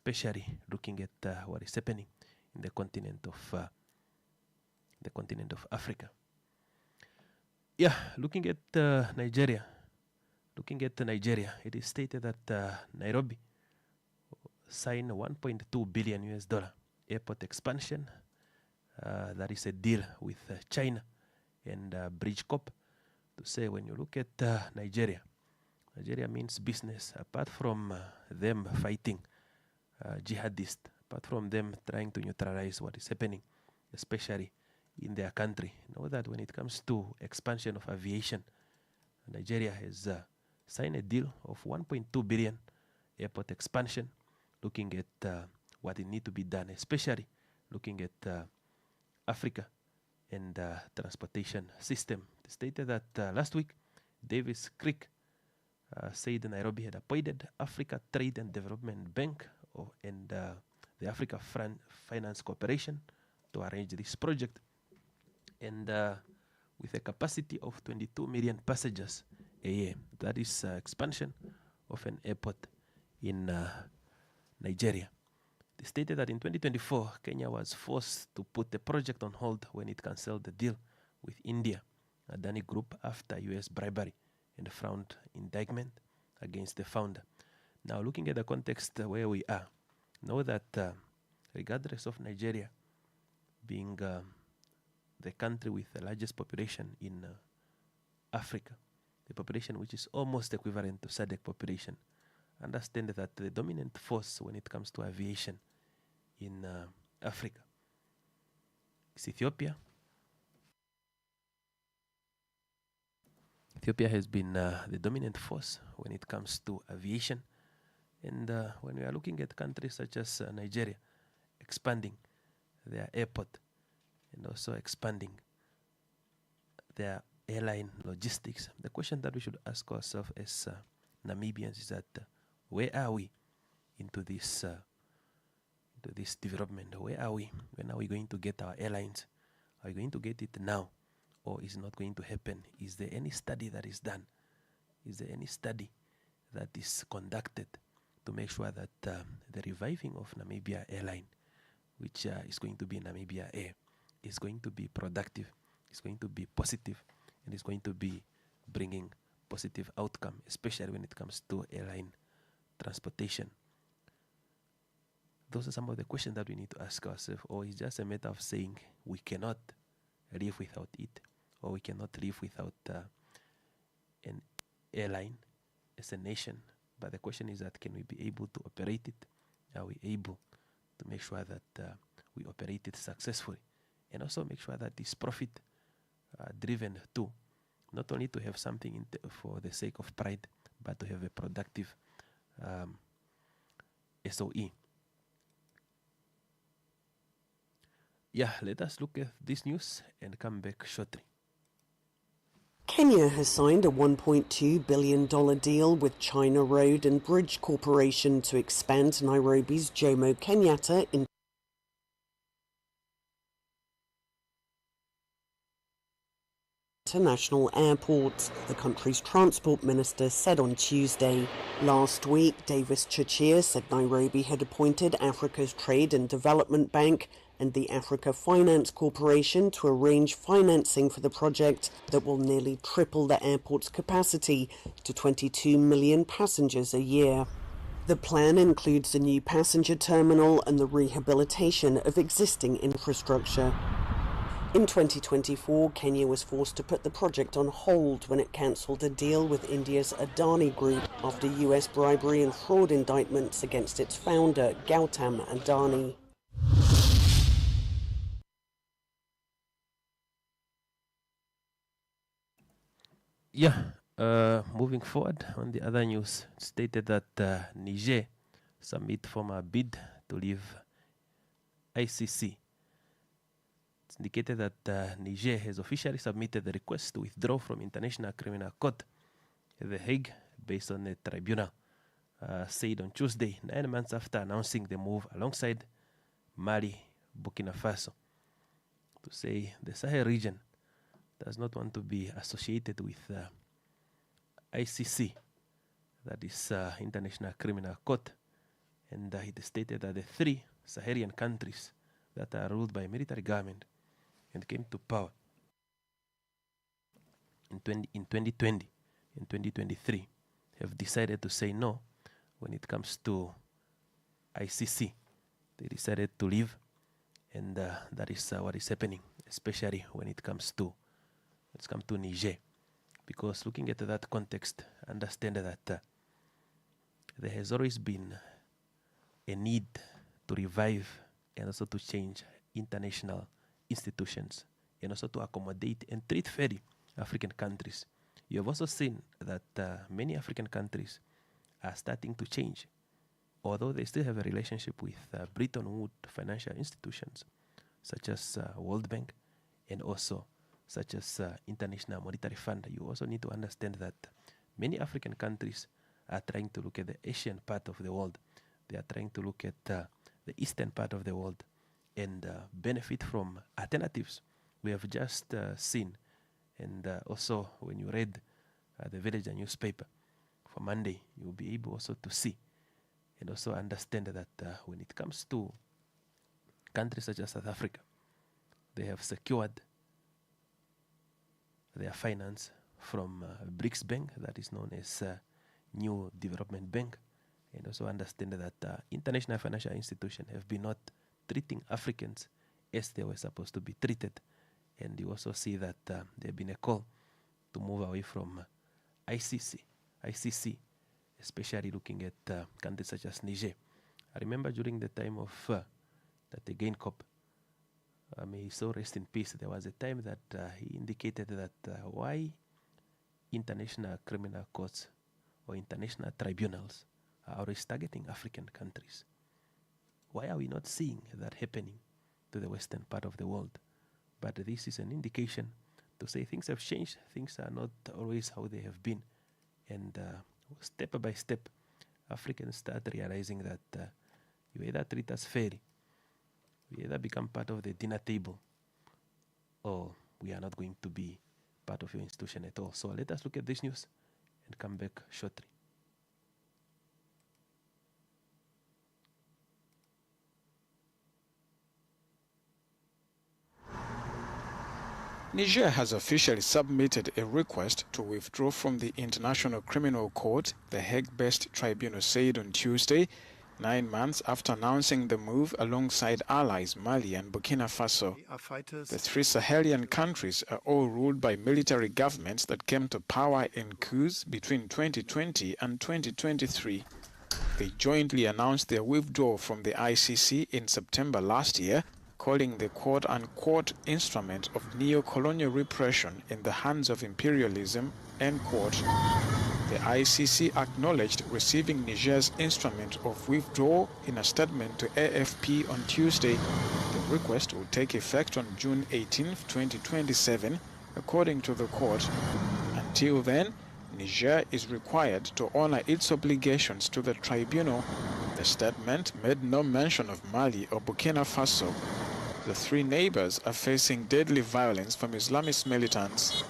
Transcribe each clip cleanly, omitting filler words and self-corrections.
especially looking at what is happening in the continent of Africa. Yeah, looking at Nigeria. Looking at Nigeria, it is stated that Nairobi signed 1.2 billion US dollar airport expansion. That is a deal with China and Bridgecorp. To say when you look at Nigeria, Nigeria means business. Apart from them fighting jihadists, apart from them trying to neutralize what is happening, especially in their country, know that when it comes to expansion of aviation, Nigeria has signed a deal of 1.2 billion airport expansion, looking at what it need to be done, especially looking at Africa and transportation system. It stated that last week, Davis Creek said Nairobi had appointed Africa Trade and Development Bank and the Africa Finance Corporation to arrange this project. And with a capacity of 22 million passengers a year, that is expansion of an airport in Nigeria. They stated that in 2024, Kenya was forced to put the project on hold when it cancelled the deal with India, Adani Group, after US bribery and fraud indictment against the founder. Now, looking at the context where we are, know that regardless of Nigeria being the country with the largest population in Africa, the population which is almost equivalent to SADC population, understand that the dominant force when it comes to aviation in Africa is Ethiopia. Ethiopia has been the dominant force when it comes to aviation. And when we are looking at countries such as Nigeria expanding their airport and also expanding their airline logistics, the question that we should ask ourselves as Namibians is that where are we into this development? Where are we? When are we going to get our airlines? Are we going to get it now, or is it not going to happen? Is there any study that is done? Is there any study that is conducted to make sure that the reviving of Namibia Airline, which is going to be Namibia Air, is going to be productive, is going to be positive, and is going to be bringing positive outcome, especially when it comes to airline transportation? Those are some of the questions that we need to ask ourselves. Or it's just a matter of saying we cannot live without it, or we cannot live without an airline as a nation. But the question is that can we be able to operate it? Are we able to make sure that we operate it successfully? And also make sure that it's profit driven too. Not only to have something for the sake of pride, but to have a productive SOE. Yeah, let us look at this news and come back shortly. Kenya has signed a $1.2 billion deal with China Road and Bridge Corporation to expand Nairobi's Jomo Kenyatta International Airport, the country's transport minister said on Tuesday. Last week, Davis Chachir said Nairobi had appointed Africa's Trade and Development Bank and the Africa Finance Corporation to arrange financing for the project that will nearly triple the airport's capacity to 22 million passengers a year. The plan includes a new passenger terminal and the rehabilitation of existing infrastructure. In 2024, Kenya was forced to put the project on hold when it cancelled a deal with India's Adani Group after US bribery and fraud indictments against its founder, Gautam Adani. Yeah, moving forward on the other news, it stated that Niger submit formal bid to leave ICC. It's indicated that Niger has officially submitted the request to withdraw from International Criminal Court at The Hague based on the tribunal said on Tuesday, 9 months after announcing the move alongside Mali, Burkina Faso. To say the Sahel region does not want to be associated with ICC, that is International Criminal Court, And it stated that the three Sahelian countries that are ruled by military government and came to power in 2020 and 2023 have decided to say no when it comes to ICC. They decided to leave, and that is what is happening, especially when it comes to Niger. Because looking at that context, understand that there has always been a need to revive and also to change international institutions and also to accommodate and treat fairly African countries. You have also seen that many African countries are starting to change, although they still have a relationship with Bretton Woods financial institutions, such as World Bank and also such as International Monetary Fund. You also need to understand that many African countries are trying to look at the Asian part of the world. They are trying to look at the eastern part of the world and benefit from alternatives. We have just seen, and also when you read the Villager newspaper for Monday, you'll be able also to see and also understand that when it comes to countries such as South Africa, they have secured their finance from BRICS Bank, that is known as New Development Bank, and also understand that international financial institutions have been not treating Africans as they were supposed to be treated. And you also see that there have been a call to move away from ICC, especially looking at countries such as Niger. I remember during the time of that again COP, may he so rest in peace, there was a time that he indicated that why international criminal courts or international tribunals are always targeting African countries. Why are we not seeing that happening to the western part of the world? But this is an indication to say things have changed. Things are not always how they have been. And step by step, Africans start realizing that you either treat us fairly, we either become part of the dinner table, or we are not going to be part of your institution at all. So let us look at this news and come back shortly. Niger has officially submitted a request to withdraw from the International Criminal Court, the Hague-based tribunal said on Tuesday, 9 months after announcing the move alongside allies Mali and Burkina Faso. The three Sahelian countries are all ruled by military governments that came to power in coups between 2020 and 2023. They jointly announced their withdrawal from the ICC in September last year, calling the quote-unquote instrument of neo-colonial repression in the hands of imperialism, end quote. The ICC acknowledged receiving Niger's instrument of withdrawal in a statement to AFP on Tuesday. The request will take effect on June 18, 2027, according to the court. Until then, Niger is required to honor its obligations to the tribunal. The statement made no mention of Mali or Burkina Faso. The three neighbors are facing deadly violence from Islamist militants.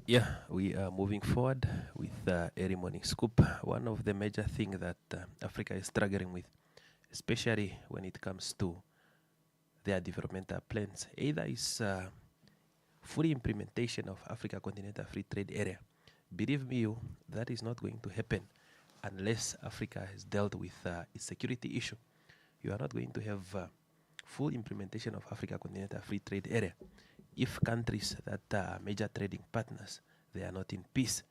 Yeah, we are moving forward with early morning scoop. One of the major things that Africa is struggling with, especially when it comes to their developmental plans, either is full implementation of Africa Continental Free Trade Area. Believe me, that is not going to happen unless Africa has dealt with its security issue. You are not going to have full implementation of Africa Continental Free Trade Area if countries that are major trading partners, they are not in peace.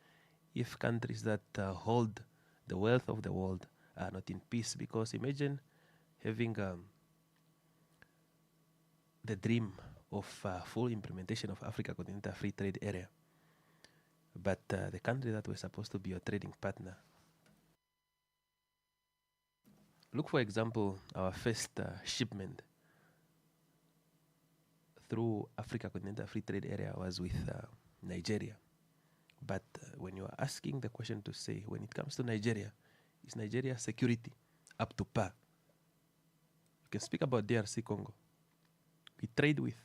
If countries that hold the wealth of the world are not in peace, because imagine having the dream of full implementation of Africa Continental Free Trade Area, but the country that was supposed to be your trading partner. Look, for example, our first shipment through Africa Continental Free Trade Area was with Nigeria. But when you are asking the question to say, when it comes to Nigeria, is Nigeria's security up to par? You can speak about DRC Congo. We trade with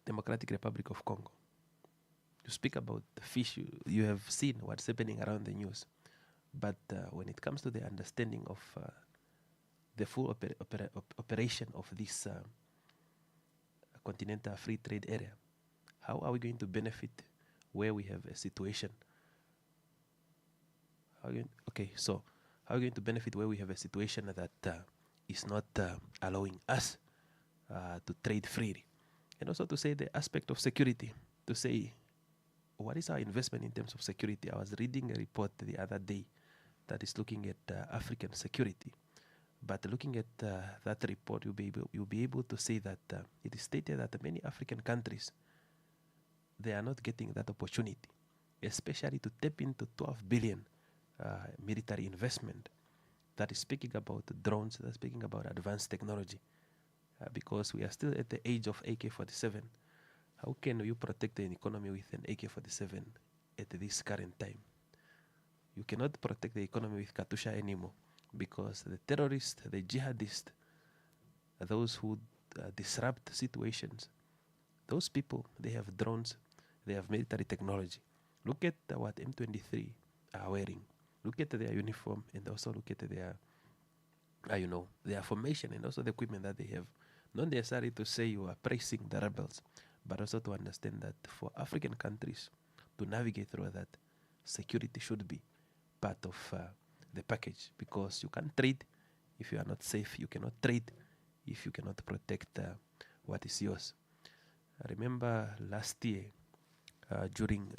Democratic Republic of Congo. You speak about the fish, you have seen what's happening around the news. But when it comes to the understanding of the full operation of this continental free trade area, how are we going to benefit where we have a situation? How are we going to benefit where we have a situation that is not allowing us to trade freely? And also to say the aspect of security, to say what is our investment in terms of security? I was reading a report the other day that is looking at African security. But looking at that report, you'll be able to say that it is stated that many African countries, they are not getting that opportunity, especially to tap into 12 billion military investment. That is speaking about drones, that's speaking about advanced technology. Because we are still at the age of AK-47. How can you protect an economy with an AK-47 at this current time? You cannot protect the economy with Katusha anymore, because the terrorists, the jihadists, those who disrupt situations, those people, they have drones, they have military technology. Look at what M23 are wearing. Look at their uniform, and also look at their, their formation, and also the equipment that they have. Not necessarily to say you are praising the rebels, but also to understand that for African countries to navigate through that, security should be part of the package, because you can't trade if you are not safe. You cannot trade if you cannot protect what is yours. I remember last year during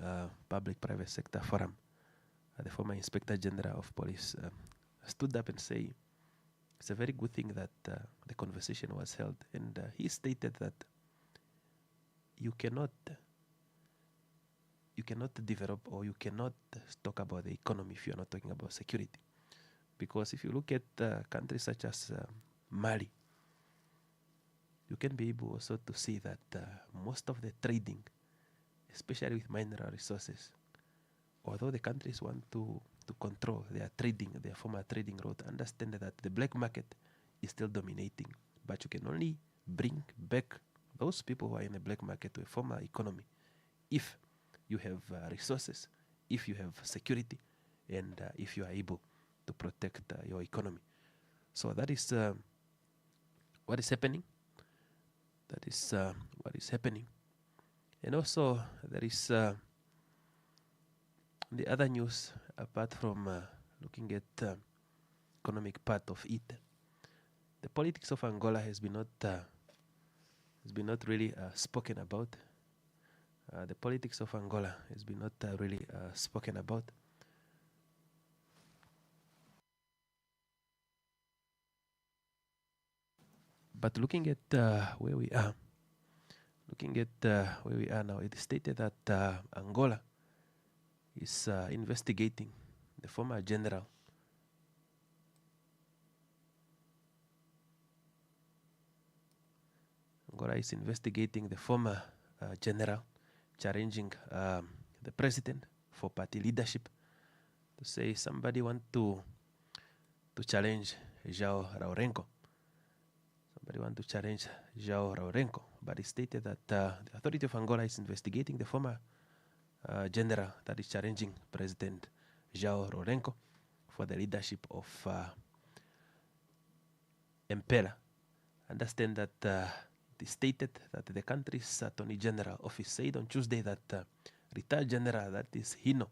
public-private sector forum, the former Inspector General of Police stood up and said, it's a very good thing that the conversation was held, and he stated that you cannot develop, or you cannot talk about the economy if you are not talking about security. Because if you look at countries such as Mali, you can be able also to see that most of the trading, especially with mineral resources, although the countries want to control their trading, their former trading route, understand that the black market is still dominating. But you can only bring back those people who are in the black market to a former economy if you have resources, if you have security, and if you are able to protect your economy. So that is what is happening. That is what is happening. And also there is the other news, apart from looking at economic part of it. The politics of Angola has been not really spoken about. The politics of Angola has been not really spoken about. But looking at where we are, now, it is stated that Angola is investigating the former general general challenging the president for party leadership, to say somebody want to challenge João Lourenço. But it stated that the authority of Angola is investigating the former general that is challenging President João Lourenço for the leadership of MPLA. Understand that it is stated that the country's Attorney General office said on Tuesday that retired general, that is Hino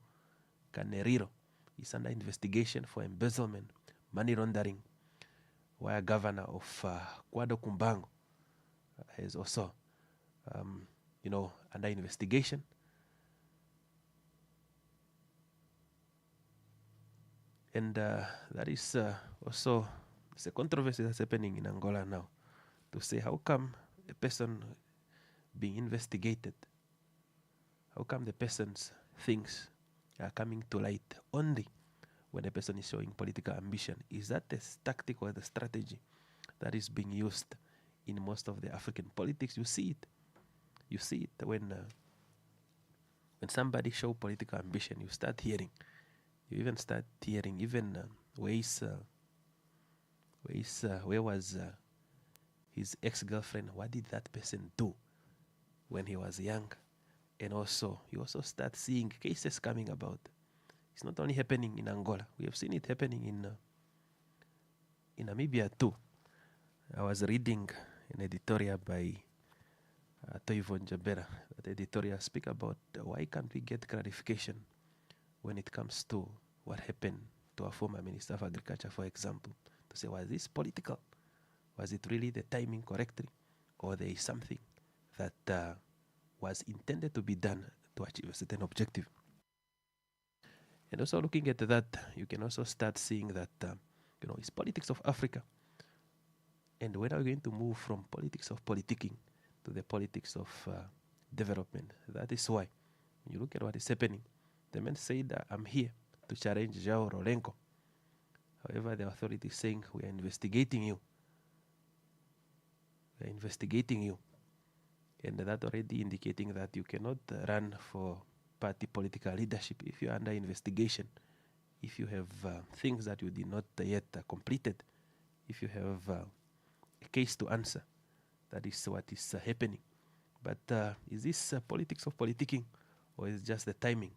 Caneriro, is under investigation for embezzlement, money laundering, while governor of Kwado Kumbango is also, under investigation. And that is also, it's a controversy that's happening in Angola now, to say how come a person being investigated, how come the person's things are coming to light only when a person is showing political ambition? Is that the tactic or the strategy that is being used in most of the African politics? You see it when somebody show political ambition. You even start hearing where was his ex-girlfriend? What did that person do when he was young. And also, you also start seeing cases coming about. It's not only happening in Angola. We have seen it happening in Namibia too. I was reading an editorial by Toivon Jabera. That editorial speak about why can't we get clarification when it comes to what happened to our former Minister of Agriculture, for example, to say, was this political? Was it really the timing correctly? Or there is something that was intended to be done to achieve a certain objective? And also looking at that, you can also start seeing that, it's politics of Africa. And when are we going to move from politics of politicking to the politics of development? That is why, when you look at what is happening, the man said, I'm here to challenge João Lourenço. However, the authority is saying, we are investigating you. We are investigating you. And that already indicating that you cannot run for party political leadership if you are under investigation, if you have things that you did not yet completed, if you have a case to answer. That is what is happening. But is this politics of politicking, or is it just the timing?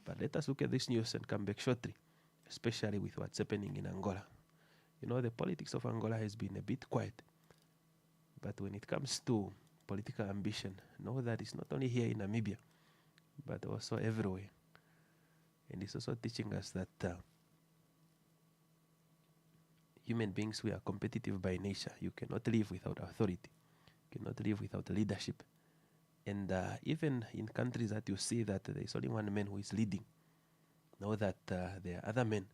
But let us look at this news and come back shortly, especially with what's happening in Angola. The politics of Angola has been a bit quiet. But when it comes to political ambition, know that it's not only here in Namibia, but also everywhere. And it's also teaching us that human beings, we are competitive by nature. You cannot live without authority. You cannot live without leadership. And even in countries that you see that there is only one man who is leading, know that there are other men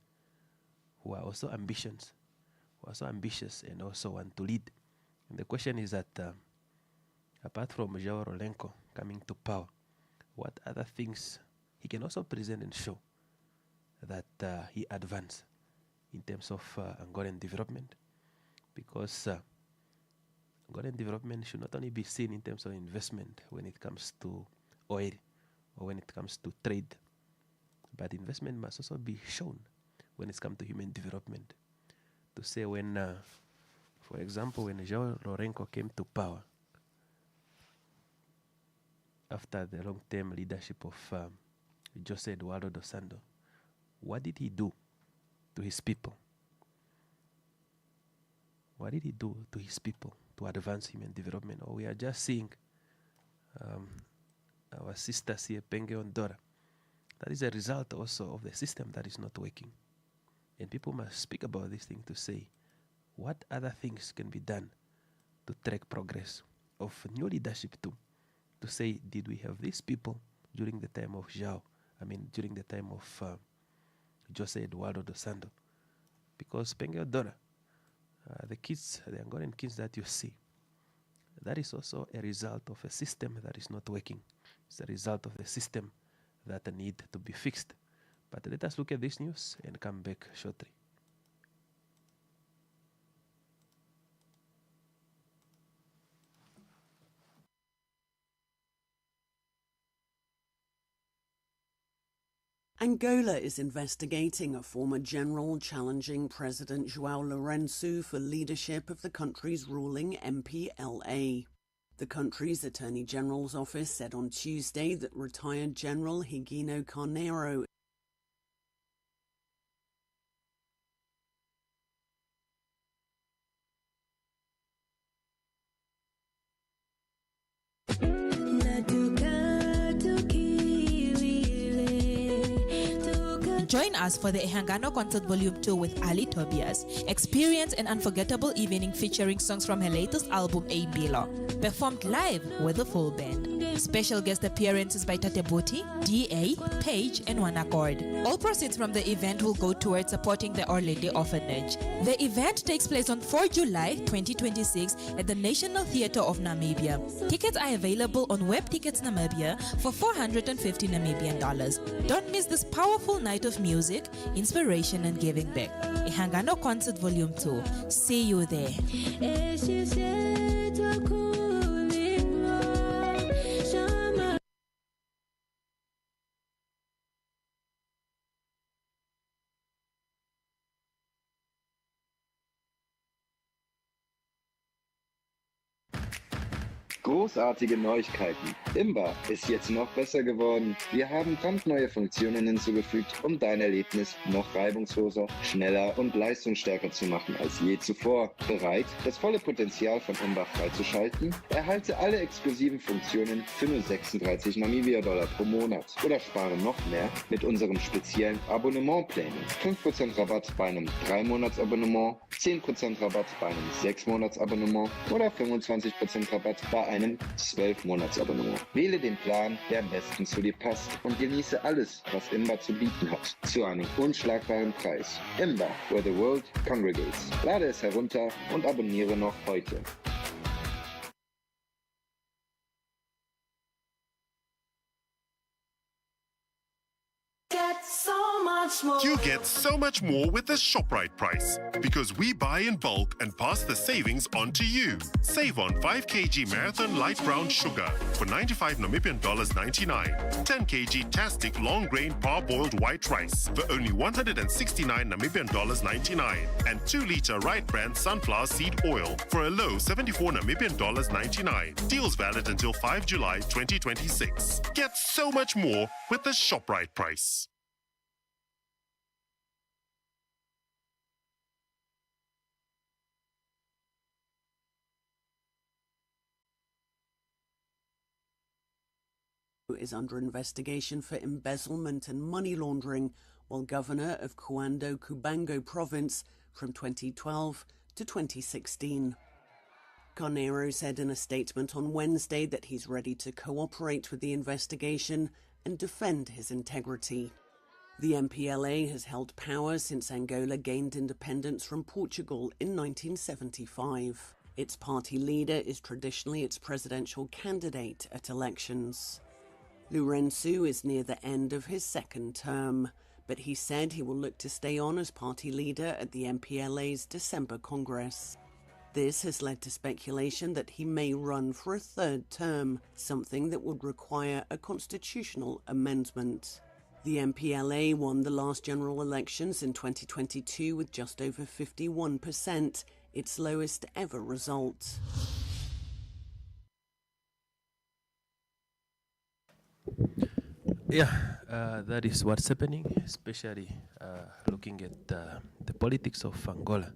who are also ambitious and also want to lead. And the question is that apart from João Lourenço coming to power, what other things he can also present and show that he advanced in terms of Angolan development? Because Angolan development should not only be seen in terms of investment when it comes to oil or when it comes to trade, but investment must also be shown when it comes to human development. To say when, for example, when João Lourenço came to power, after the long-term leadership of José Eduardo dos Santos, what did he do to his people? What did he do to his people to advance human development? Or we are just seeing our sisters here, Penge and Dora. That is a result also of the system that is not working. And people must speak about this thing to say, what other things can be done to track progress of new leadership too? To say, did we have these people during the time of during the time of José Eduardo dos Santos? Because Penge Dora, the Angolan kids that you see, that is also a result of a system that is not working. It's a result of the system that need to be fixed. But let us look at this news and come back shortly. Angola is investigating a former general challenging President João Lourenço for leadership of the country's ruling MPLA. The country's Attorney General's office said on Tuesday that retired General Higino Carneiro Join us for the Ehangano Concert Volume 2 with Ali Tobias. Experience an unforgettable evening featuring songs from her latest album, A Bilo, performed live with the full band. Special guest appearances by Tate Boti, D.A., Page, and One Accord. All proceeds from the event will go towards supporting the Our Lady Orphanage. The event takes place on 4 July 2026 at the National Theatre of Namibia. Tickets are available on Web Tickets Namibia for $450 Namibian. Don't miss this powerful night of music, inspiration, and giving back. Ehangano Concert Volume 2. See you there. Großartige Neuigkeiten. Imba ist jetzt noch besser geworden. Wir haben brandneue Funktionen hinzugefügt, um dein Erlebnis noch reibungsloser, schneller und leistungsstärker zu machen als je zuvor. Bereit, das volle Potenzial von Imba freizuschalten? Erhalte alle exklusiven Funktionen für nur 36 Namibia-Dollar pro Monat oder spare noch mehr mit unserem speziellen Abonnementplänen. 5% Rabatt bei einem 3-Monats-Abonnement, 10% Rabatt bei einem 6-Monats-Abonnement oder 25% Rabatt bei einem 12-Monats-Abonnement. Wähle den Plan, der am besten zu dir passt und genieße alles, was Imba zu bieten hat, zu einem unschlagbaren Preis. Imba, where the world congregates. Lade es herunter und abonniere noch heute. You get so much more with the ShopRite price because we buy in bulk and pass the savings on to you. Save on 5 kg Marathon Light Brown Sugar for 95 Namibian dollars 99, 10 kg Tastic Long Grain Parboiled White Rice for only 169 Namibian dollars 99, and 2-liter Right Brand Sunflower Seed Oil for a low 74 Namibian dollars 99. Deals valid until 5 July 2026. Get so much more with the ShopRite price. Is under investigation for embezzlement and money laundering while governor of Cuando Cubango province from 2012 to 2016. Carneiro said in a statement on Wednesday that he's ready to cooperate with the investigation and defend his integrity. The MPLA has held power since Angola gained independence from Portugal in 1975. Its party leader is traditionally its presidential candidate at elections. Lourenço is near the end of his second term, but he said he will look to stay on as party leader at the MPLA's December Congress. This has led to speculation that he may run for a third term, something that would require a constitutional amendment. The MPLA won the last general elections in 2022 with just over 51%, its lowest ever result. Yeah, that is what's happening, especially looking at the politics of Angola.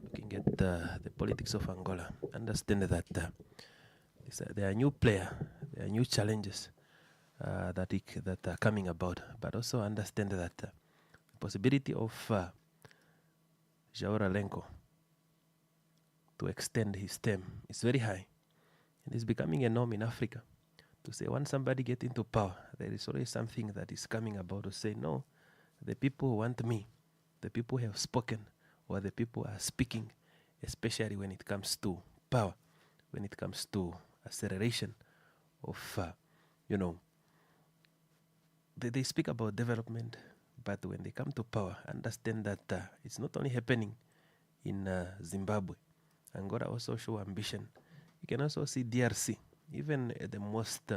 Looking at the politics of Angola, understand that there are new players, there are new challenges that are coming about, but also understand that the possibility of João Lourenço to extend his term is very high, and it's becoming a norm in Africa. To say once somebody get into power, there is always something that is coming about to say, no, the people want me, the people have spoken, or the people are speaking, especially when it comes to power, when it comes to acceleration of, they speak about development, but when they come to power, understand that it's not only happening in Zimbabwe. Angola also show ambition. You can also see DRC. Even the most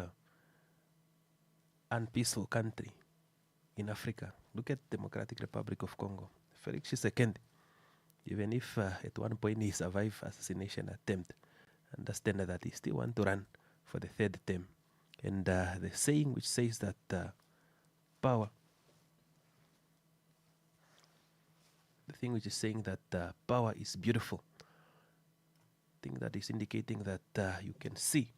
unpeaceful country in Africa, look at Democratic Republic of Congo. Felix Tshisekedi, even if at one point he survived assassination attempt, understand that he still want to run for the third term. And the saying which says that power, the thing which is saying that power is beautiful, thing that is indicating that you can see.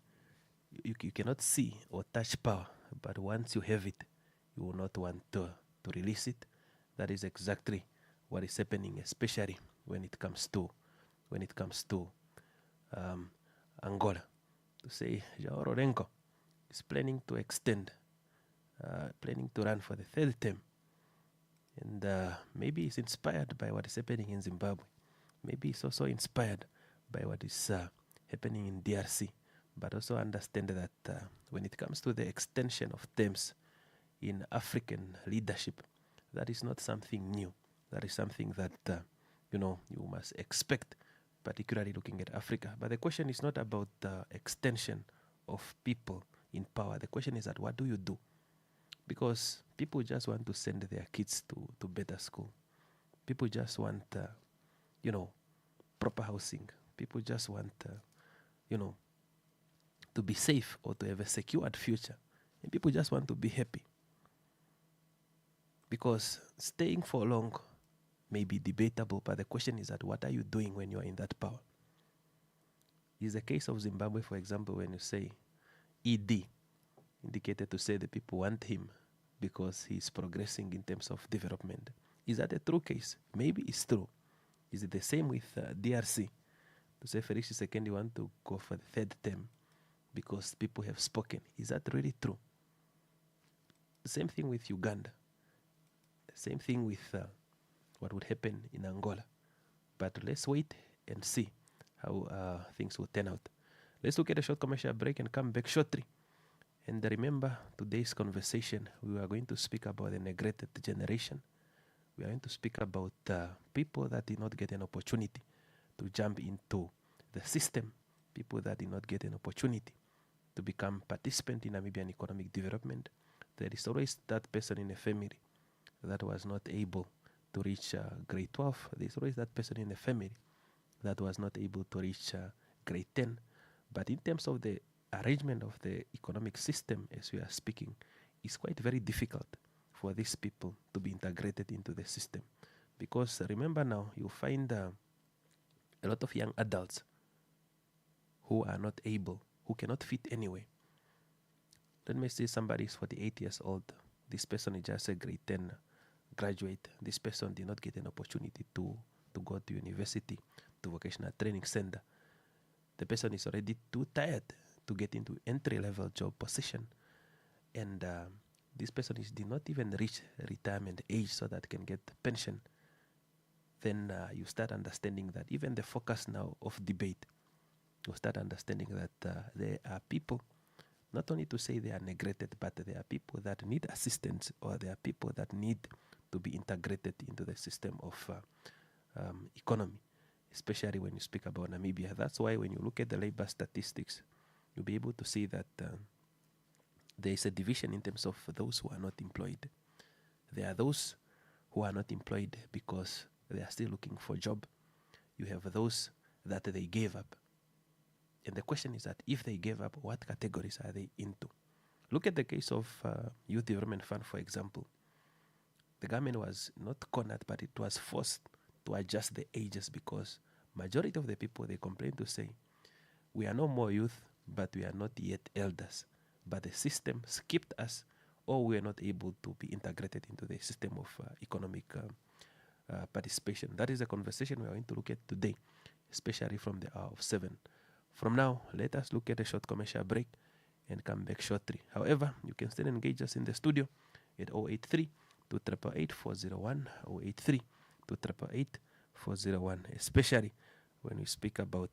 You cannot see or touch power, but once you have it, you will not want to release it. That is exactly what is happening, especially when it comes to Angola. To say João Lourenço is planning to extend, planning to run for the third term, and maybe he's inspired by what is happening in Zimbabwe. Maybe he's also inspired by what is happening in DRC. But also understand that when it comes to the extension of terms in African leadership, that is not something new. That is something that, you must expect, particularly looking at Africa. But the question is not about the extension of people in power. The question is that what do you do? Because people just want to send their kids to better school. People just want, proper housing. People just want, to be safe or to have a secured future. And people just want to be happy. Because staying for long may be debatable, but the question is that what are you doing when you are in that power? Is the case of Zimbabwe, for example, when you say ED, indicated to say the people want him because he's progressing in terms of development. Is that a true case? Maybe it's true. Is it the same with DRC? To say Felix Tshisekedi want to go for the third term because people have spoken. Is that really true? The same thing with Uganda. The same thing with what would happen in Angola. But let's wait and see how things will turn out. Let's look at a short commercial break and come back shortly. And remember, today's conversation, we are going to speak about the neglected generation. We are going to speak about people that did not get an opportunity to jump into the system, people that did not get an opportunity to become participant in Namibian economic development. There is always that person in a family that was not able to reach grade 12. There is always that person in the family that was not able to reach grade 10. But in terms of the arrangement of the economic system, as we are speaking, it's quite very difficult for these people to be integrated into the system. Because remember now, you find a lot of young adults who are not able, who cannot fit anyway. Let me say somebody is 48 years old. This person is just a grade 10 graduate. This person did not get an opportunity to go to university, to vocational training center. The person is already too tired to get into entry-level job position. And this person did not even reach retirement age so that can get pension. Then you start understanding that even the focus now of debate, you start understanding that there are people, not only to say they are neglected, but there are people that need assistance, or there are people that need to be integrated into the system of economy, especially when you speak about Namibia. That's why when you look at the labor statistics, you'll be able to see that there is a division in terms of those who are not employed. There are those who are not employed because they are still looking for a job. You have those that they gave up. And the question is that if they gave up, what categories are they into? Look at the case of Youth Development Fund, for example. The government was not cornered, but it was forced to adjust the ages because majority of the people, they complain to say, we are no more youth, but we are not yet elders. But the system skipped us, or we are not able to be integrated into the system of economic participation. That is a conversation we are going to look at today, especially from the hour of 7. From now, let us look at a short commercial break and come back shortly. However, you can still engage us in the studio at 083-288-401, 083-288-401, especially when we speak about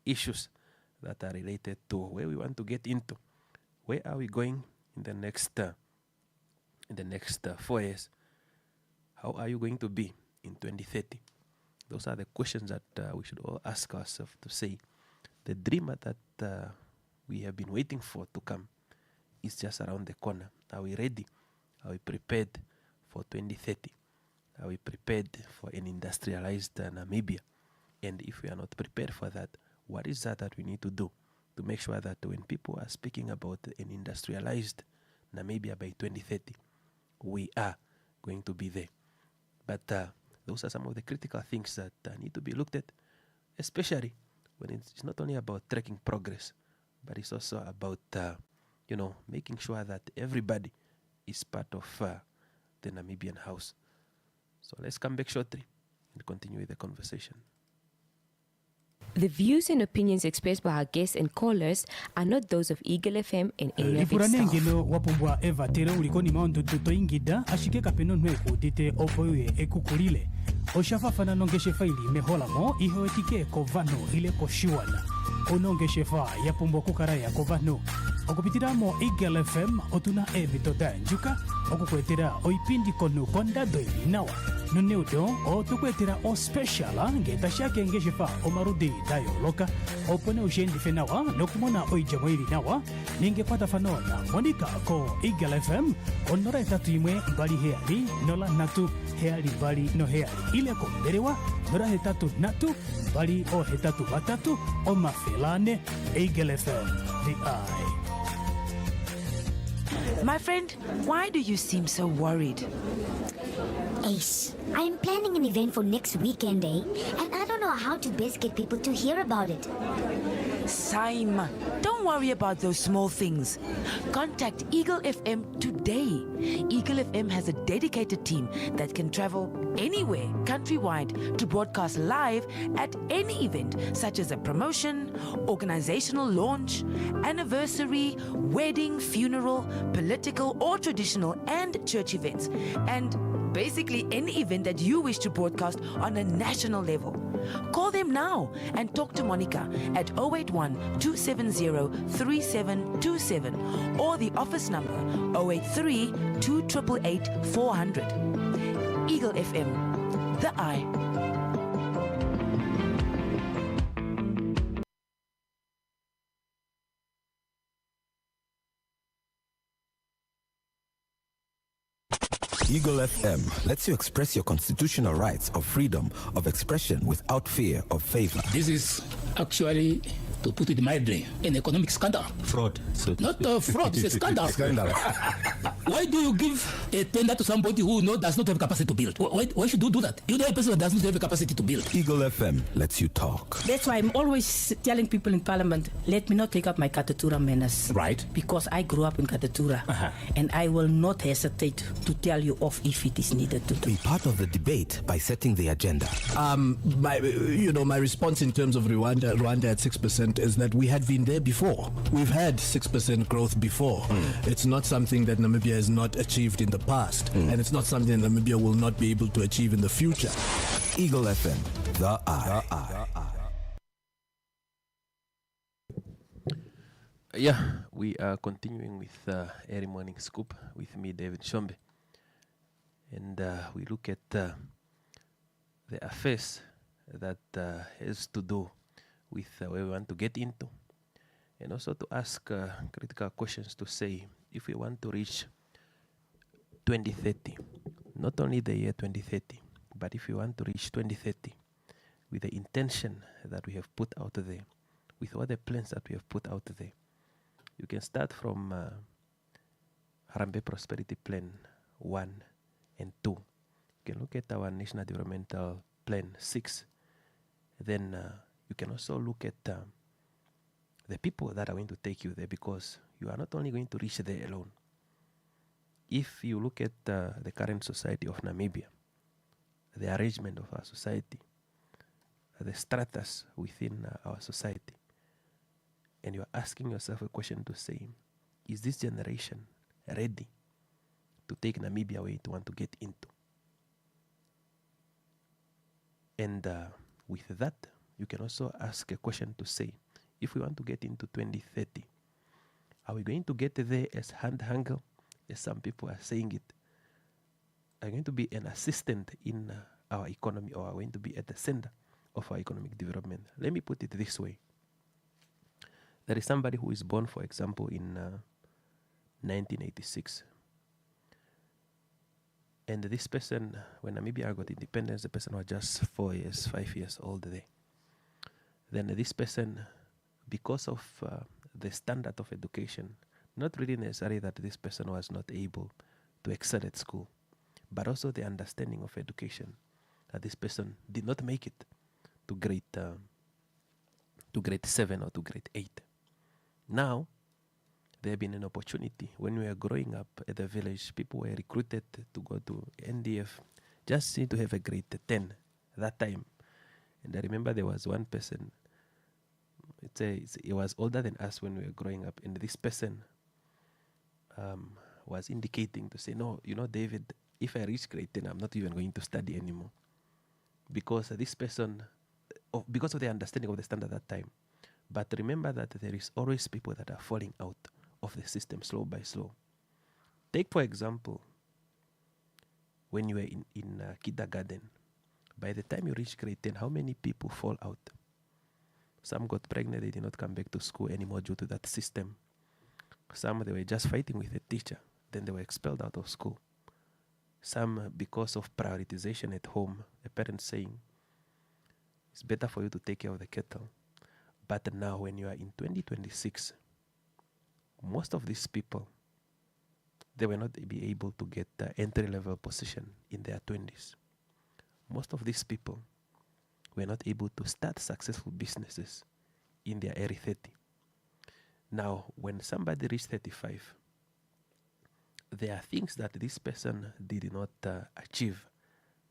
issues that are related to where we want to get into. Where are we going in the next 4 years? How are you going to be in 2030? Those are the questions that we should all ask ourselves, to say the dream that we have been waiting for to come is just around the corner. Are we ready? Are we prepared for 2030? Are we prepared for an industrialized Namibia? And if we are not prepared for that, what is that we need to do to make sure that when people are speaking about an industrialized Namibia by 2030, we are going to be there? But those are some of the critical things that need to be looked at, especially when it's not only about tracking progress, but it's also about, making sure that everybody is part of the Namibian house. So let's come back shortly and continue with the conversation. The views and opinions expressed by our guests and callers are not those of Eagle FM and any of its staff. Ngelo wapombwa Eva tere ulikoni maondo tuto ingida ashike kapeno nweko dite opoye ekukulile oshafafana nongeshe faili mehola mo ihoetike kovano ile koshiwana onongeshe fa yapombwa kukaraya kovano okupitiramo Eagle FM otuna ebitoda njuka okukwetera oipindi kono konda doili nawa noneudo o tukwetera o special ngeta shake ngeshefa o marudi dayo loka opone ushendi fenawa nokumona oija mwiri nawa ningepata fanona monika ko Eagle FM onora etatu imwe mbali heali nola natu heali mbali no heali ile ko mberewa nora hetatu natu mbali o hetatu batatu o mafelane Eagle FM the eye. My friend, why do you seem so worried? Ace, I'm planning an event for next weekend, and I don't know how to best get people to hear about it. Saima, don't worry about those small things. Contact Eagle FM today. Eagle FM has a dedicated team that can travel anywhere countrywide to broadcast live at any event, such as a promotion, organizational launch, anniversary, wedding, funeral, political or traditional and church events, and basically any event that you wish to broadcast on a national level. Call them now and talk to Monica at 081 270 3727 or the office number 083 2888 400. Eagle FM, the eye. Eagle FM lets you express your constitutional rights of freedom of expression without fear of favor. This is actually, to put it mildly, an economic scandal. Fraud. Not fraud, it's a scandal. Why do you give a tender to somebody who does not have capacity to build? Why should you do that? You know a person that does not have the capacity to build. Eagle FM lets you talk. That's why I'm always telling people in Parliament, let me not take up my Katatura manners. Right. Because I grew up in Katatura. And I will not hesitate to tell you off if it is needed to do. Be part of the debate by setting the agenda. My response in terms of Rwanda at 6% is that we had been there before. We've had 6% growth before. It's not something that Namibia has not achieved in the past, and it's not something that Namibia will not be able to achieve in the future. Eagle FM, the eye. Yeah, we are continuing with Early Morning Scoop with me, David Shombe. And we look at the affairs that has to do with where we want to get into. And also to ask critical questions to say, if we want to reach 2030, not only the year 2030, but if we want to reach 2030 with the intention that we have put out there, with all the plans that we have put out there, you can start from Harambee Prosperity Plan 1 and 2. You can look at our National Developmental Plan 6. Then you can also look at the people that are going to take you there, because you are not only going to reach there alone. If you look at the current society of Namibia, the arrangement of our society, the stratas within our society, and you are asking yourself a question to say, is this generation ready to take Namibia where it want to get into? And with that, you can also ask a question to say, if we want to get into 2030, are we going to get there as hand-hangel, as some people are saying it? Are we going to be an assistant in our economy, or are we going to be at the center of our economic development? Let me put it this way. There is somebody who is born, for example, in 1986. And this person, when Namibia got independence, the person was just 4 years, 5 years old there. Then this person, because of the standard of education, not really necessarily that this person was not able to excel at school, but also the understanding of education, that this person did not make it to grade 7 or to grade 8. Now, there have been an opportunity. When we were growing up at the village, people were recruited to go to NDF, just need to have a grade 10 that time. And I remember there was one person, he was older than us when we were growing up, and this person was indicating to say, no, David, if I reach grade 10, I'm not even going to study anymore. Because this person, because of the understanding of the standard at that time. But remember that there is always people that are falling out of the system slow by slow. Take, for example, when you were in kindergarten, by the time you reach grade 10, how many people fall out? Some got pregnant, they did not come back to school anymore due to that system. Some, they were just fighting with a teacher, then they were expelled out of school. Some, because of prioritization at home, a parent saying, it's better for you to take care of the kettle. But now, when you are in 2026, most of these people, they will not be able to get the entry-level position in their 20s. Most of these people were not able to start successful businesses in their early 30. Now, when somebody reaches 35, there are things that this person did not achieve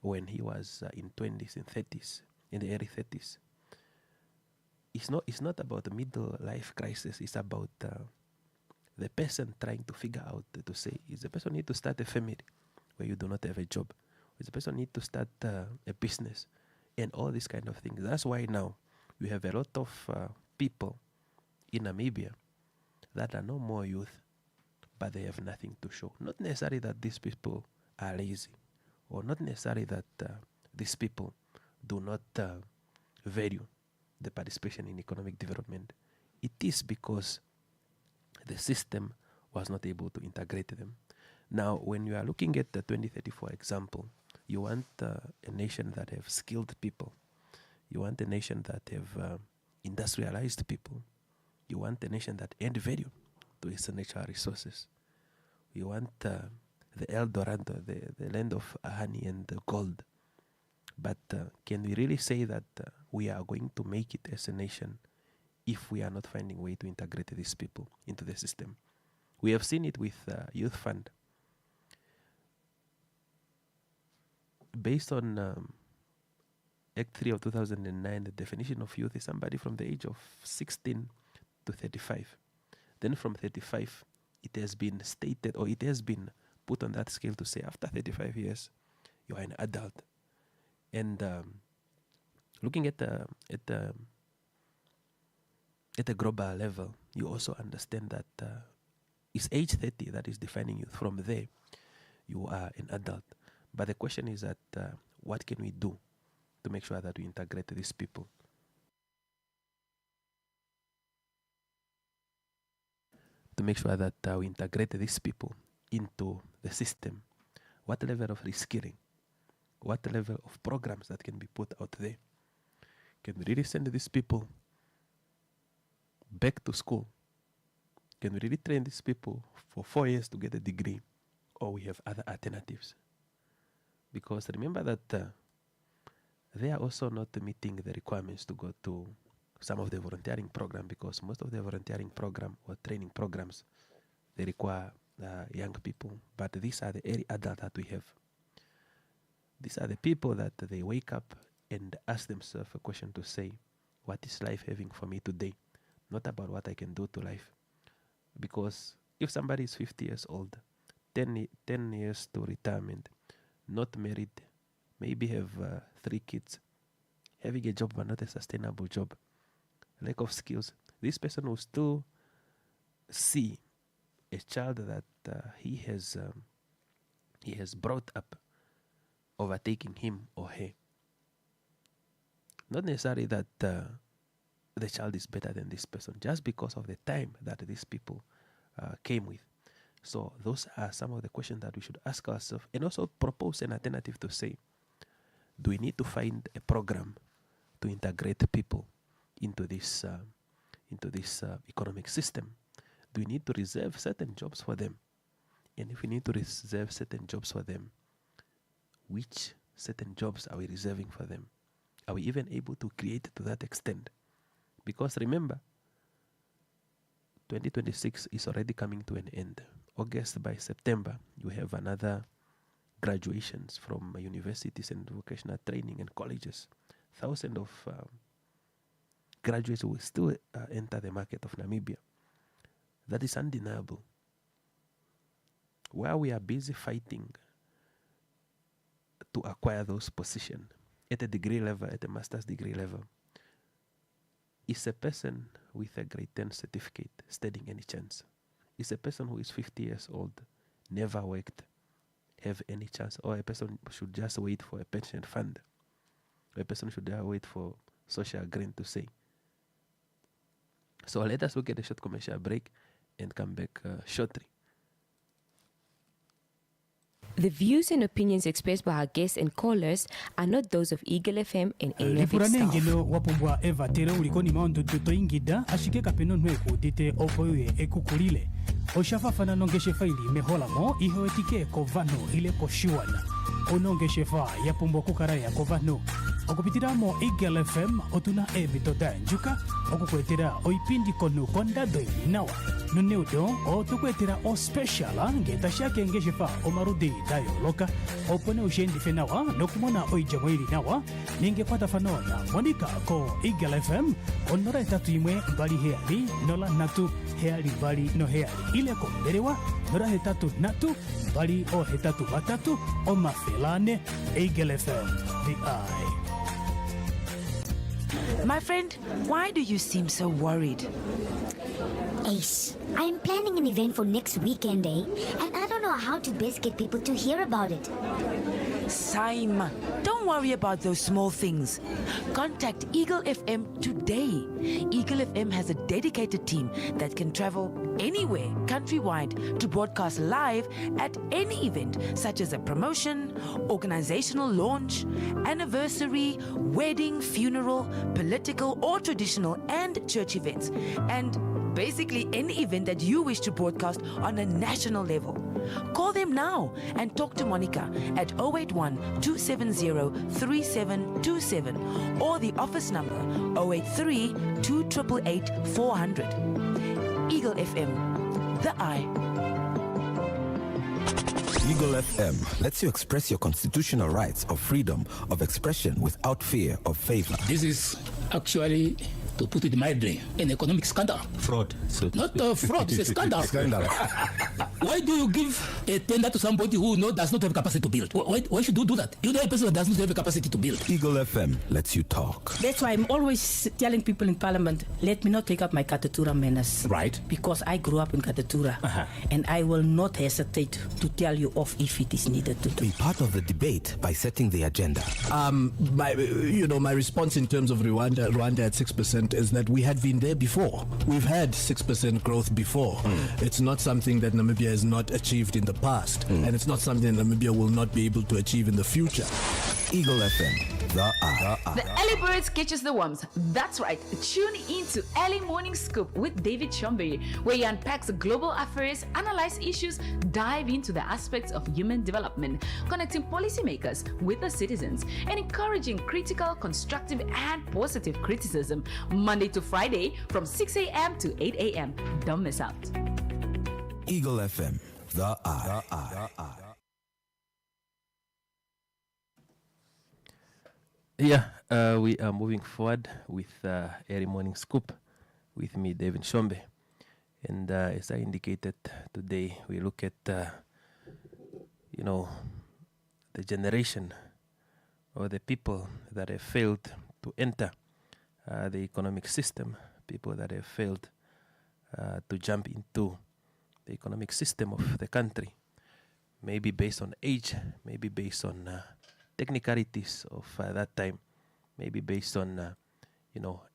when he was in 20s and 30s, in the early 30s. It's not about the middle life crisis. It's about the person trying to figure out to say, is the person need to start a family where you do not have a job? Is the person need to start a business? And all these kind of things. That's why now we have a lot of people in Namibia that are no more youth, but they have nothing to show. Not necessarily that these people are lazy, or not necessarily that these people do not value the participation in economic development. It is because the system was not able to integrate them. Now, when you are looking at the 2034 example, you want a nation that have skilled people. You want a nation that have industrialized people. You want a nation that add value to its natural resources. You want the El Dorado, the land of honey and gold. But can we really say that we are going to make it as a nation if we are not finding a way to integrate these people into the system? We have seen it with Youth Fund. Based on Act 3 of 2009, the definition of youth is somebody from the age of 16 to 35. Then from 35, it has been stated, or it has been put on that scale to say after 35 years, you are an adult. And looking at the global level, you also understand that it's age 30 that is defining you. From there, you are an adult. But the question is that what can we do to make sure that we integrate these people? To make sure that we integrate these people into the system. What level of reskilling? What level of programs that can be put out there? Can we really send these people back to school? Can we really train these people for 4 years to get a degree? Or we have other alternatives? Because remember that they are also not meeting the requirements to go to some of the volunteering program, because most of the volunteering program or training programs, they require young people. But these are the early adults that we have. These are the people that they wake up and ask themselves a question to say, what is life having for me today? Not about what I can do to life. Because if somebody is 50 years old, 10 years to retirement, not married, maybe have 3 kids, having a job but not a sustainable job, lack of skills, this person will still see a child that he has brought up overtaking him or her. Not necessarily that the child is better than this person, just because of the time that these people came with. So those are some of the questions that we should ask ourselves, and also propose an alternative to say, do we need to find a program to integrate people into this economic system? Do we need to reserve certain jobs for them? And if we need to reserve certain jobs for them, which certain jobs are we reserving for them? Are we even able to create to that extent? Because remember, 2026 is already coming to an end. August, by September, you have another graduations from universities and vocational training and colleges. Thousands of graduates will still enter the market of Namibia. That is undeniable. While we are busy fighting to acquire those positions at a degree level, at a master's degree level, is a person with a grade 10 certificate standing any chance? Is a person who is 50 years old, never worked, have any chance, or a person should just wait for a pension fund. A person should wait for social green to say. So let us look at a short commercial break and come back shortly. The views and opinions expressed by our guests and callers are not those of Eagle FM and any of its staff. Ngelo wapumbwa Eva tera ulikoni maondo toingida ashike kapeno nweku dite opoye ekukulile. Oshafafana nongeshe faili meholamo ihoetike kovano ile koshiwana. Onongeshe fa yapumbwa kukaraya kovano. Okupitiramo Eagle FM otuna emitoda njuka okukwetera oipindi konu konda doi nawa. Nuneudo otukwetera o special ngeta shake ngeshefa omarudi dayo loka opone ushendi fenawa nokumona oijamwiri nawa ningepata fanona monika ko Eagle FM onora etatu imwe mbali heali nola natu heali mbali no heali ile ko berewa nora hetatu natu mbali o hetatu batatu o mafelane Eagle FM the eye. My friend, why do you seem so worried? Ace, I'm planning an event for next weekend, and I don't know how to best get people to hear about it. Saima, don't worry about those small things. Contact Eagle FM today. Eagle FM has a dedicated team that can travel anywhere countrywide to broadcast live at any event, such as a promotion, organizational launch, anniversary, wedding, funeral, political or traditional, and church events. And basically any event that you wish to broadcast on a national level. Call them now and talk to Monica at 081-270-3727 or the office number 083-288-400. Eagle FM, the eye. Eagle FM lets you express your constitutional rights of freedom of expression without fear of favor. This is actually, to put it mildly, an economic scandal. Fraud. Not fraud, it's a scandal. Why do you give a tender to somebody who does not have capacity to build? Why should you do that? You know a person that does not have a capacity to build. Eagle FM lets you talk. That's why I'm always telling people in Parliament, let me not take up my Katatura menace. Right. Because I grew up in Katatura. And I will not hesitate to tell you off if it is needed to do. Be part of the debate by setting the agenda. My response in terms of Rwanda at 6% is that we had been there before. We've had 6% growth before. It's not something that Namibia has not achieved in the past, and it's not something that Namibia will not be able to achieve in the future. Eagle FM, the eye. The early birds catches the worms. That's right. Tune into Early Morning Scoop with David Chombe, where he unpacks global affairs, analyze issues, dive into the aspects of human development, connecting policymakers with the citizens, and encouraging critical, constructive, and positive criticism. Monday to Friday from 6 a.m. to 8 a.m. Don't miss out. Eagle FM, the eye. Yeah, we are moving forward with Early Morning Scoop with me, David Shombe. And as I indicated today, we look at, the generation or the people that have failed to enter the economic system, people that have failed to jump into the economic system of the country, maybe based on age, maybe based on technicalities of that time, maybe based on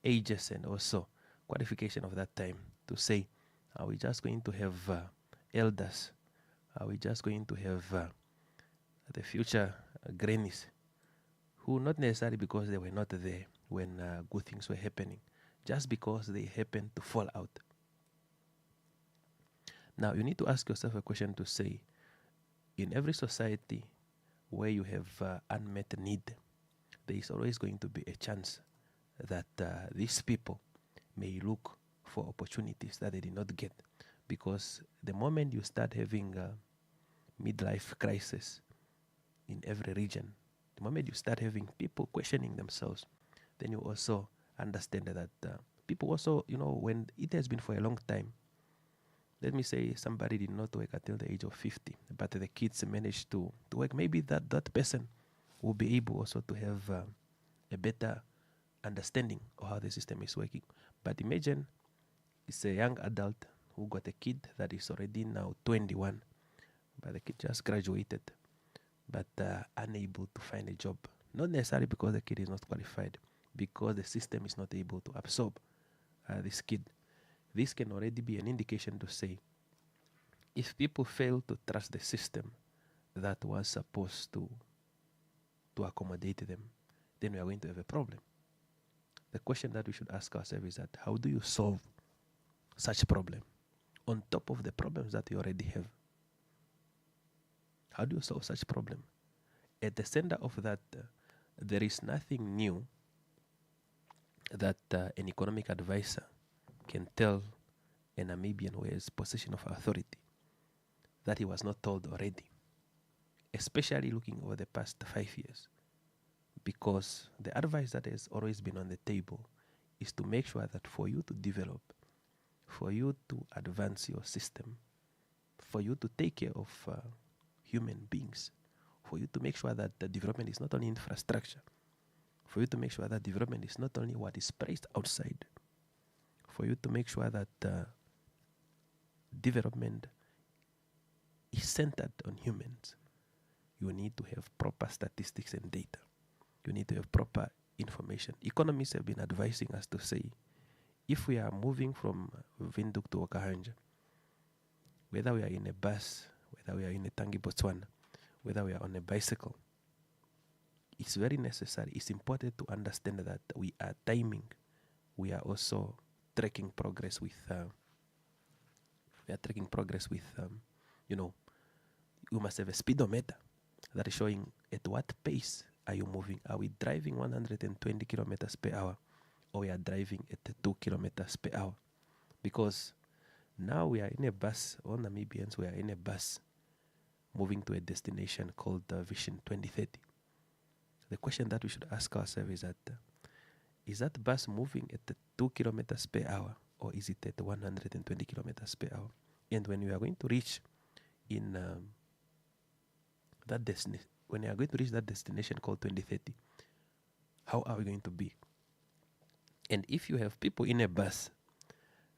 ages and also qualification of that time, to say, are we just going to have elders? Are we just going to have the future grannies who, not necessarily because they were not there when good things were happening, just because they happened to fall out? Now, you need to ask yourself a question to say, in every society where you have unmet need, there is always going to be a chance that these people may look for opportunities that they did not get. Because the moment you start having midlife crisis in every region, the moment you start having people questioning themselves, then you also understand that people also, when it has been for a long time, let me say somebody did not work until the age of 50, but the kids managed to work. Maybe that person will be able also to have a better understanding of how the system is working. But imagine it's a young adult who got a kid that is already now 21, but the kid just graduated. but unable to find a job. Not necessarily because the kid is not qualified, because the system is not able to absorb this kid. This can already be an indication to say, if people fail to trust the system that was supposed to accommodate them, then we are going to have a problem. The question that we should ask ourselves is that, how do you solve such problem on top of the problems that you already have? How do you solve such problem? At the center of that, there is nothing new that an economic advisor can tell a Namibian who has position of authority that he was not told already, especially looking over the past 5 years. Because the advice that has always been on the table is to make sure that for you to develop, for you to advance your system, for you to take care of human beings, for you to make sure that the development is not only infrastructure, for you to make sure that development is not only what is praised outside, for you to make sure that development is centered on humans, you need to have proper statistics and data. You need to have proper information. Economists have been advising us to say, if we are moving from Windhoek to Okahanja, whether we are in a bus, whether we are in a Tangi, Botswana, whether we are on a bicycle, it's very necessary, it's important to understand that we are timing. We are also tracking progress with, you must have a speedometer that is showing at what pace are you moving. Are we driving 120 kilometers per hour, or we are driving at 2 kilometers per hour? Because now we are in a bus, all Namibians, we are in a bus moving to a destination called Vision 2030. The question that we should ask ourselves is that bus moving at 2 kilometers per hour, or is it at 120 kilometers per hour? And when we are going to reach in that destination, when we are going to reach that destination called 2030, how are we going to be? And if you have people in a bus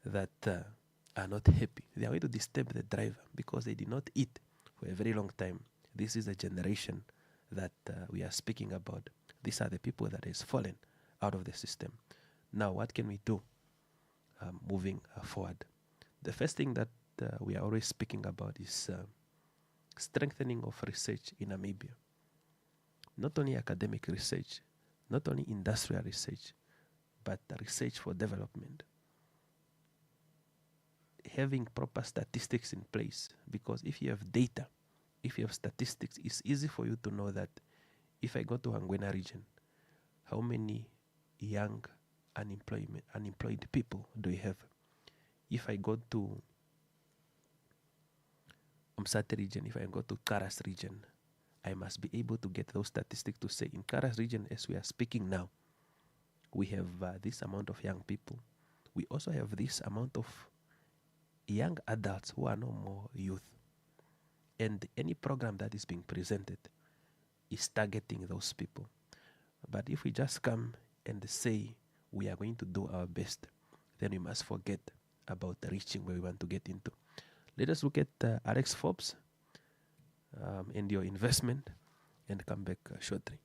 that are not happy, they are going to disturb the driver because they did not eat for a very long time. This is the generation that we are speaking about. These are the people that has fallen out of the system. Now, what can we do moving forward? The first thing that we are always speaking about is strengthening of research in Namibia. Not only academic research, not only industrial research, but research for development. Having proper statistics in place, because if you have data, if you have statistics, it's easy for you to know that if I go to Angwena region, how many young unemployed people do we have? If I go to Umsati region, if I go to Karas region, I must be able to get those statistics to say, in Karas region, as we are speaking now, we have this amount of young people. We also have this amount of young adults who are no more youth. And any program that is being presented is targeting those people. But if we just come and say we are going to do our best, then we must forget about reaching where we want to get into. Let us look at Alex Forbes and your investment and come back shortly.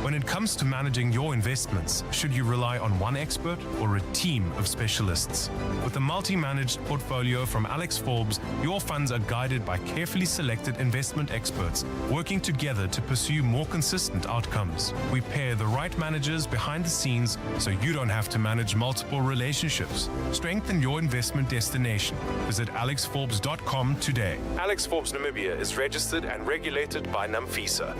When it comes to managing your investments, should you rely on one expert or a team of specialists? With a multi-managed portfolio from Alex Forbes, your funds are guided by carefully selected investment experts, working together to pursue more consistent outcomes. We pair the right managers behind the scenes so you don't have to manage multiple relationships. Strengthen your investment destination. Visit alexforbes.com today. Alex Forbes Namibia is registered and regulated by NAMFISA.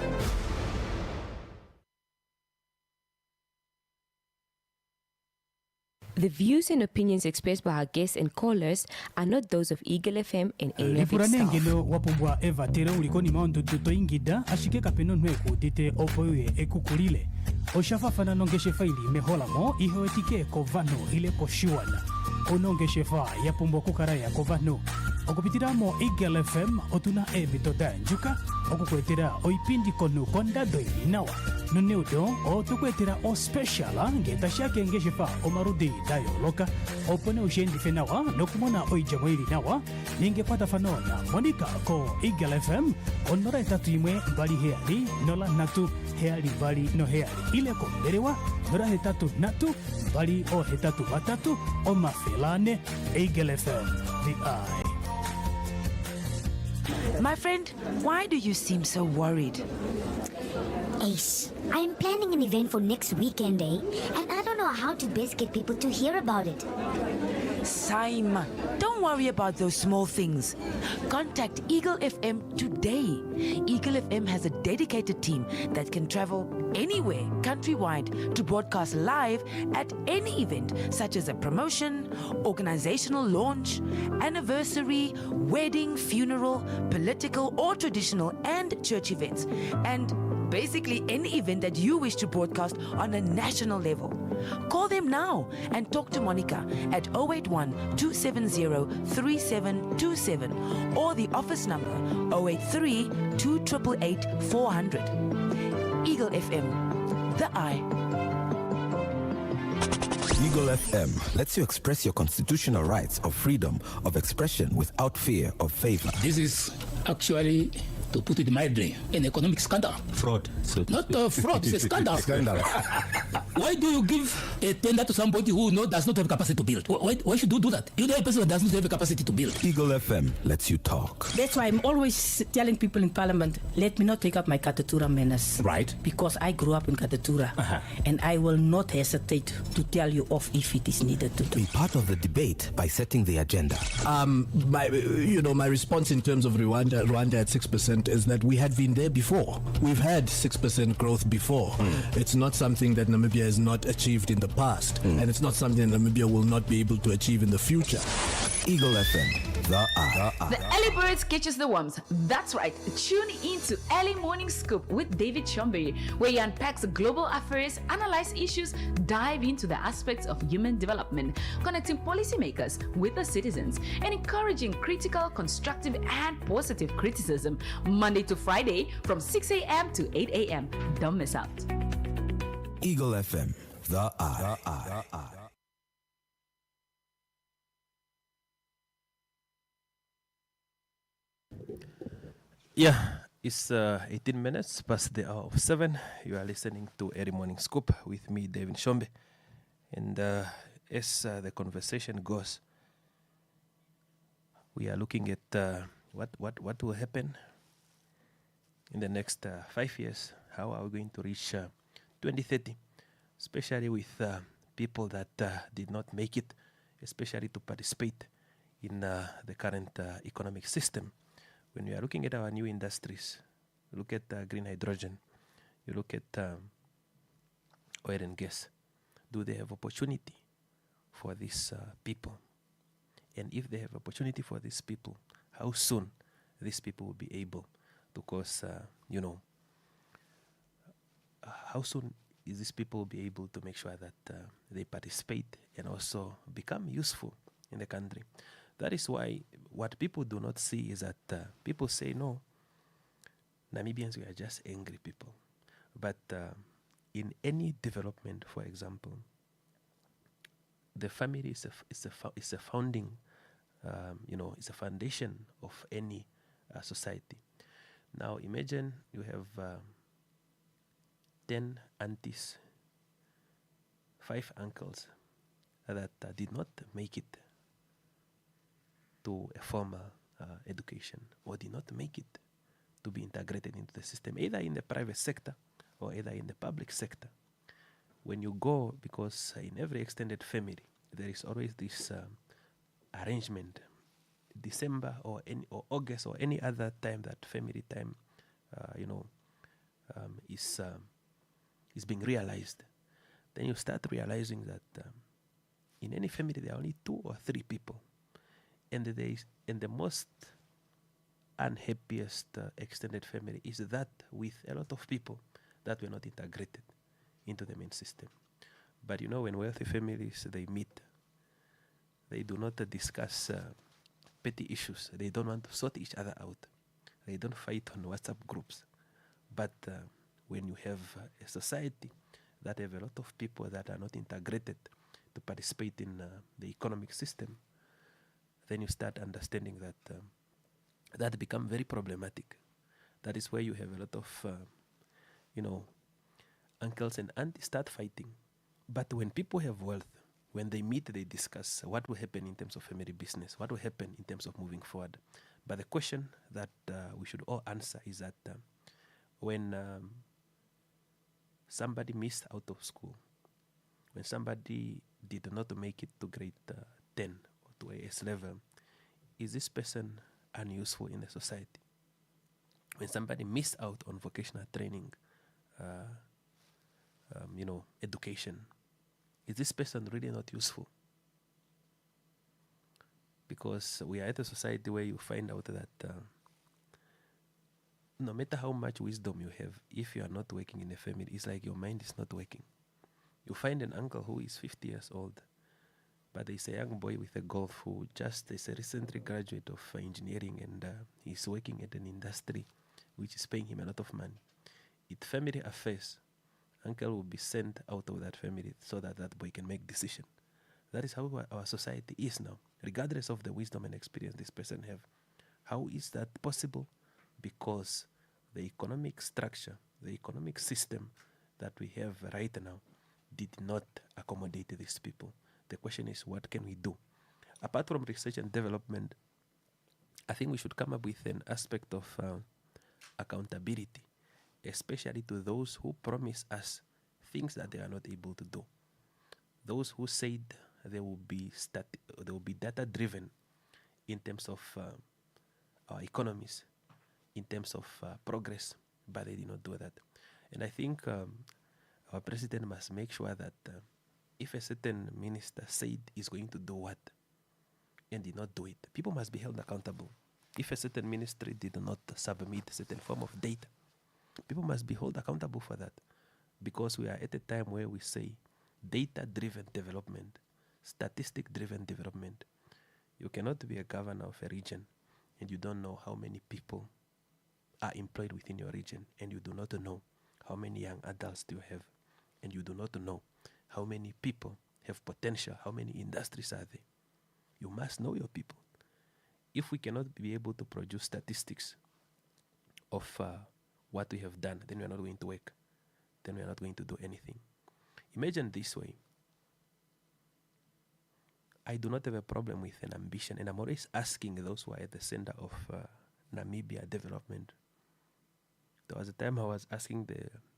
The views and opinions expressed by our guests and callers are not those of Eagle FM and any of its staff. Ngelo wapumbwa Eva tere ulikoni maondo tutoingida ashike kapeno nweku dite opoye ekukulile. Oshafafana nongeshe faili meholamo ihoetike kovano ile koshiwana. Onongeshe fa yapumbwa kukaraya kovano. Okupitiramo Eagle FM otuna ebitoda njuka okukwetera oipindi konu konda doi nawa nuneudo o tukwetera o special ngeta shake ngeshifa o marudi dayo loka opone ushendi fenawa nokumona oijamwili nawa ningepata fanona Monica ko Eagle FM onora etatu imwe mbali heali nola natu heali mbali no heali ile ko berewa nora hetatu natu mbali o hetatu batatu o mafelane Eagle FM the eye. My friend, why do you seem so worried? Ace, I'm planning an event for next weekend, and I don't know how to best get people to hear about it. Saima, don't worry about those small things. Contact Eagle FM today. Eagle FM has a dedicated team that can travel anywhere countrywide to broadcast live at any event, such as a promotion, organizational launch, anniversary, wedding, funeral, political or traditional and church events, and basically any event that you wish to broadcast on a national level. Call them now and talk to Monica at 081 270 3727 or the office number 083 2888 400. Eagle FM, the eye. Eagle FM lets you express your constitutional rights of freedom of expression without fear of favor. This is actually, to put it mildly, an economic scandal. Fraud. Not fraud, it's a scandal. Why do you give a tender to somebody who does not have capacity to build? Why should you do that? You know a person that does not have the capacity to build. Eagle FM lets you talk. That's why I'm always telling people in Parliament, let me not take up my Katatura manners. Right. Because I grew up in Katatura. And I will not hesitate to tell you off if it is needed to do. Be part of the debate by setting the agenda. My response in terms of Rwanda at 6% is that we had been there before. We've had 6% growth before. It's not something that Namibia has not achieved in the past, and it's not something that Namibia will not be able to achieve in the future. Eagle FM, the eye. The early birds catches the worms. That's right. Tune in to Early Morning Scoop with David Chombe, where he unpacks global affairs, analyze issues, dive into the aspects of human development, connecting policymakers with the citizens, and encouraging critical, constructive, and positive criticism. Monday to Friday from 6 a.m. to 8 a.m. Don't miss out. Eagle FM, the eye. Yeah, it's 18 minutes past the hour of 7. You are listening to Early Morning Scoop with me, David Shombe. And as the conversation goes, we are looking at what will happen in the next 5 years. How are we going to reach 2030, especially with people that did not make it, especially to participate in the current economic system. When we are looking at our new industries, look at green hydrogen, you look at oil and gas. Do they have opportunity for these people? And if they have opportunity for these people, how soon these people will be able to cause, how soon is these people will be able to make sure that they participate and also become useful in the country? That is why what people do not see is that people say, no, Namibians, we are just angry people. But in any development, for example, the family is a founding, it's a foundation of any society. Now imagine you have 10 aunties, 5 uncles that did not make it to a formal education or did not make it to be integrated into the system, either in the private sector or either in the public sector. When you go, because in every extended family, there is always this arrangement, December or August or any other time that family time, is being realized. Then you start realizing that in any family there are only 2 or 3 people. And the most unhappiest extended family is that with a lot of people that were not integrated into the main system. But when wealthy families, they meet, they do not discuss petty issues. They don't want to sort each other out. They don't fight on WhatsApp groups. But when you have a society that have a lot of people that are not integrated to participate in the economic system, then you start understanding that that become very problematic. That is where you have a lot of, uncles and aunties start fighting. But when people have wealth, when they meet, they discuss what will happen in terms of family business, what will happen in terms of moving forward. But the question that we should all answer is that when somebody missed out of school, when somebody did not make it to grade 10 or to AS level, is this person unuseful in the society? When somebody missed out on vocational training, education, is this person really not useful? Because we are at a society where you find out that no matter how much wisdom you have, if you are not working in a family, it's like your mind is not working. You find an uncle who is 50 years old, but there's a young boy with a golf who just is a recently graduate of engineering, and he's working at an industry which is paying him a lot of money. If family affairs, uncle will be sent out of that family so that that boy can make decision. That is how our society is now, regardless of the wisdom and experience this person have. How is that possible? Because the economic structure, the economic system that we have right now did not accommodate these people. The question is, what can we do? Apart from research and development, I think we should come up with an aspect of accountability, especially to those who promise us things that they are not able to do. Those who said they will be data driven in terms of our economies, in terms of progress, but they did not do that. And I think our president must make sure that if a certain minister said he's going to do what and did not do it, people must be held accountable. If a certain ministry did not submit a certain form of data, people must be held accountable for that, because we are at a time where we say data-driven development, statistic-driven development. You cannot be a governor of a region and you don't know how many people are employed within your region, and you do not know how many young adults do you have, and you do not know how many people have potential, how many industries are there. You must know your people. If we cannot be able to produce statistics of what we have done, then we are not going to work. Then we are not going to do anything. Imagine this way. I do not have a problem with an ambition, and I'm always asking those who are at the center of Namibia development. There was a time I was asking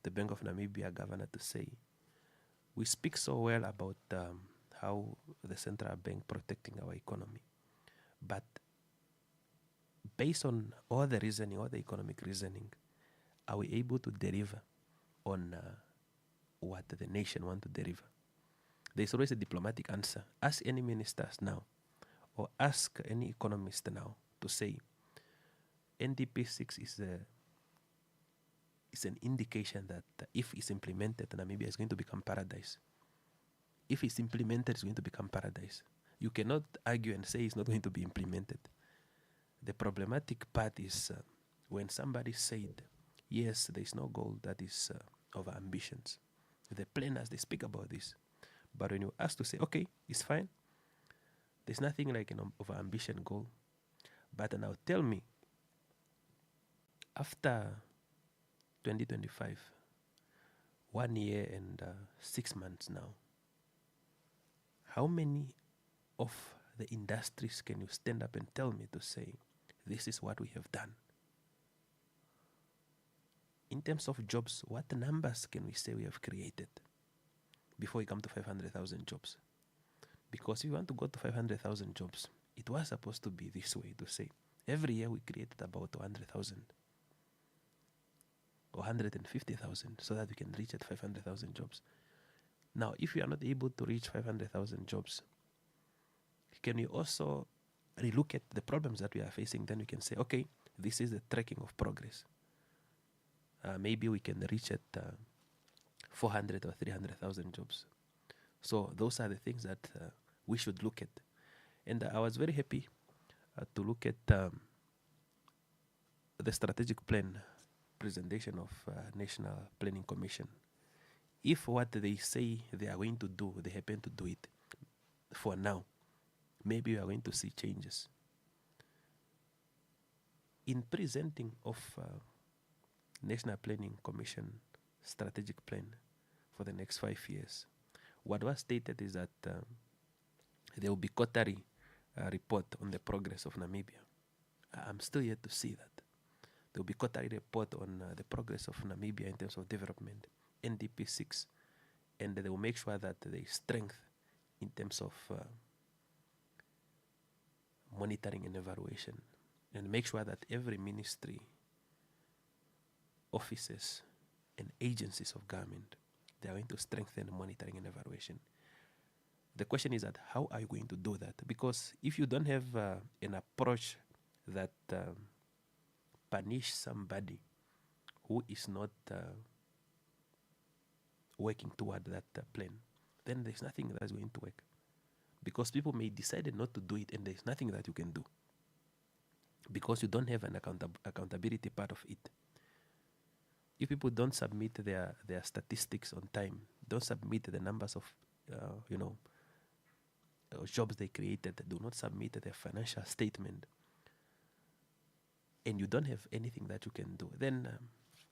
the Bank of Namibia governor to say, we speak so well about how the central bank protecting our economy, but based on all the reasoning, all the economic reasoning, are we able to deliver on what the nation want to deliver? There's always a diplomatic answer. Ask any ministers now, or ask any economist now to say, NDP 6 is an indication that if it's implemented, Namibia is going to become paradise. If it's implemented, it's going to become paradise. You cannot argue and say it's not going to be implemented. The problematic part is when somebody said, yes, there is no goal that is of ambitions. The planners, they speak about this. But when you ask to say, okay, it's fine, there's nothing like an over ambition goal. But now tell me, after 2025, 1 year and 6 months now, how many of the industries can you stand up and tell me to say, this is what we have done? In terms of jobs, what numbers can we say we have created before we come to 500,000 jobs? Because if you want to go to 500,000 jobs, it was supposed to be this way, to say, every year we created about 100,000 or 150,000 so that we can reach at 500,000 jobs. Now, if you are not able to reach 500,000 jobs, can you also relook at the problems that we are facing? Then we can say, okay, this is the tracking of progress. Maybe we can reach at 400 or 300,000 jobs. So those are the things that we should look at. And I was very happy to look at the strategic plan presentation of National Planning Commission. If what they say they are going to do, they happen to do it for now, maybe we are going to see changes. In presenting of National Planning Commission strategic plan for the next 5 years, what was stated is that there will be quarterly report on the progress of Namibia. I'm still yet to see that. There will be quarterly report on the progress of Namibia in terms of development, NDP 6, and they will make sure that there is strength in terms of monitoring and evaluation, and make sure that every ministry, offices, and agencies of government, they are going to strengthen monitoring and evaluation. The question is that how are you going to do that? Because if you don't have an approach that punish somebody who is not working toward that plan, then there's nothing that's going to work. Because people may decide not to do it, and there's nothing that you can do. Because you don't have an accountability part of it. If people don't submit their statistics on time, don't submit the numbers of, jobs they created, do not submit their financial statement, and you don't have anything that you can do, then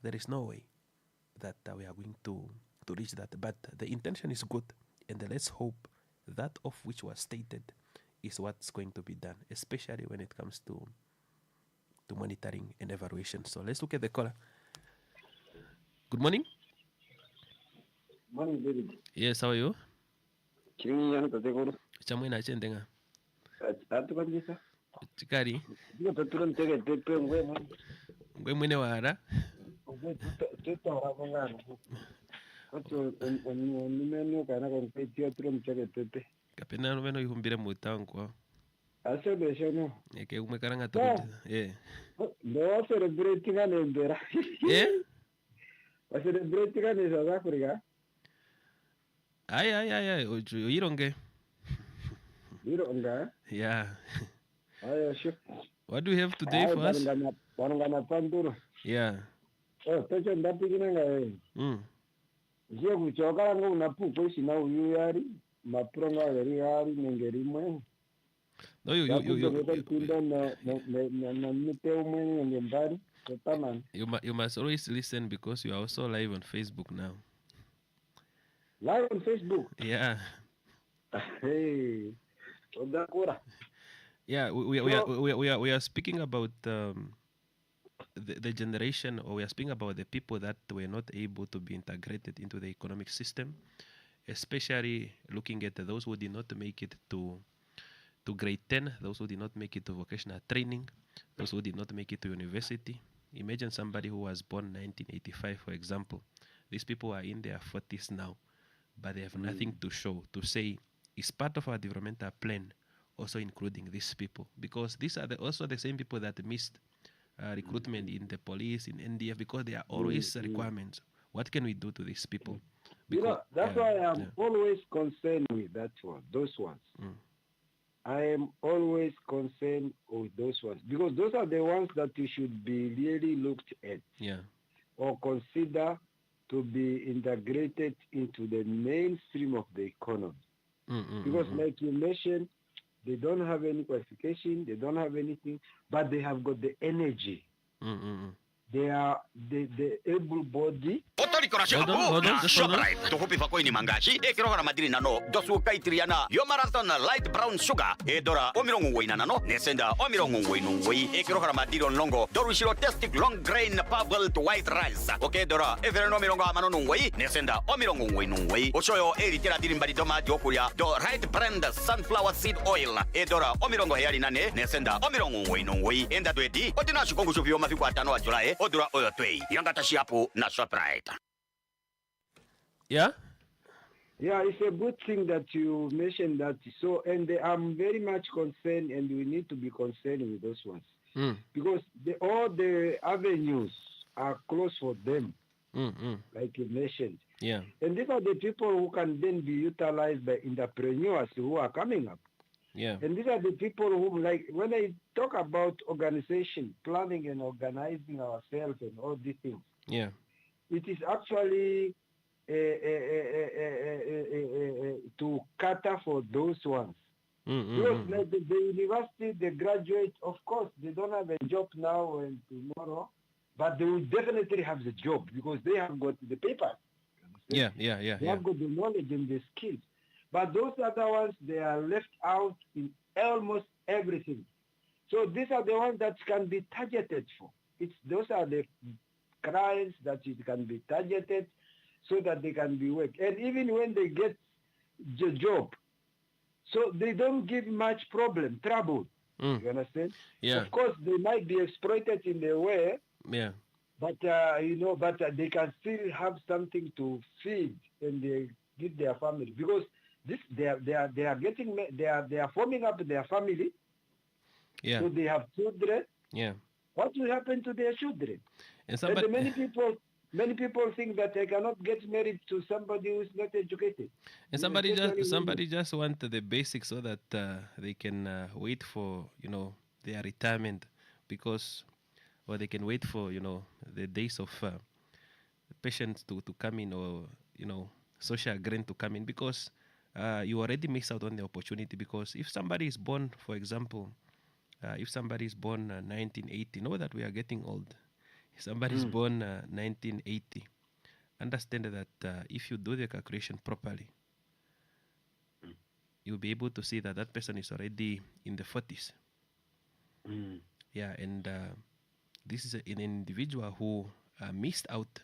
there is no way that we are going to reach that. But the intention is good, and let's hope that of which was stated is what's going to be done, especially when it comes to monitoring and evaluation. So let's look at the caller. Good morning. Morning, David. Yes, how are you? Chamwena chendenga. Atukanisa. Chikari. Digo taturo ntege tepe ngwe mwene wara. Teta wakongana. Oto nimenu kana kon petio turo ntege tepe. Kapena no yuhumbire mutango. Asebe no. Eke umekaranga to. No celebrating an endera. Was celebrating an South Africa. Ay, Ironge. Ironge? Yeah. Sure. What do you have today for us? Yeah. Oh, touch on that beginning. You choka ngo na pupo sina uyari, mapronga very hard nengerimwe. No, you must always listen because you are also live on Facebook now. Live on Facebook? Yeah. Hey, yeah, we are speaking about the generation, or we are speaking about the people that were not able to be integrated into the economic system, especially looking at those who did not make it to grade 10, those who did not make it to vocational training, those who did not make it to university. Imagine somebody who was born 1985, for example. These people are in their 40s now, but they have nothing to show, to say, it's part of our developmental plan, also including these people. Because these are also the same people that missed recruitment in the police, in NDF, because there are always requirements. What can we do to these people? Because, that's why I'm always concerned with those ones. I am always concerned with those ones, because those are the ones that you should be really looked at, or consider to be integrated into the mainstream of the economy. Because like you mentioned, they don't have any qualification, they don't have anything, but they have got the energy. They are the able body. Hold on, Shoprite. Tuhupi fa koini mangashi. Ekiro madiri nano. Dosu kaitriana. Yo marathon light brown sugar. Edora omirongo wina nano. Nesenda omirongo winu wei. Ekiro madiri longo. Dorushiro testic long grain purple white rice. Okay, Dora. Evereno omirongo amano wei. Nesenda omirongo winu wei. Oshoyo eritira diri mbali doma jokuria. Do right brand sunflower seed oil. Edora omirongo heyari nane. Nesenda omirongo winu wei. Enda dueti. Odina shukongu shupio mafiku atano wa Julai. Odura oyo twei. Yangata shiapu na Shoprite. Yeah, it's a good thing that you mentioned that. So, and I'm very much concerned, and we need to be concerned with those ones, because all the avenues are closed for them, like you mentioned. Yeah, and these are the people who can then be utilized by entrepreneurs who are coming up. Yeah. And these are the people who, like, when I talk about organization, planning and organizing ourselves and all these things, Yeah. it is actually to cater for those ones. Because like the university, the graduates, of course, they don't have a job now and tomorrow, but they will definitely have the job because they have got the papers. Yeah. They have got the knowledge and the skills. But those other ones, they are left out in almost everything. So these are the ones that can be targeted for. Those are the clients that it can be targeted so that they can be worked. And even when they get the job, so they don't give much trouble. You understand? Yeah. Of course, they might be exploited in a way, Yeah. but they can still have something to feed and they give their family because they are forming up their family. Yeah. So they have children. Yeah. What will happen to their children? And many people think that they cannot get married to somebody who is not educated. And somebody just want the basics so that they can wait for their retirement or they can wait for the days of patients to come in or social grain to come in because you already miss out on the opportunity because if somebody is born, for example, if somebody is born 1980, know that we are getting old. If somebody is born 1980, understand that if you do the calculation properly, you'll be able to see that that person is already in the 40s. Yeah, and this is an individual who missed out,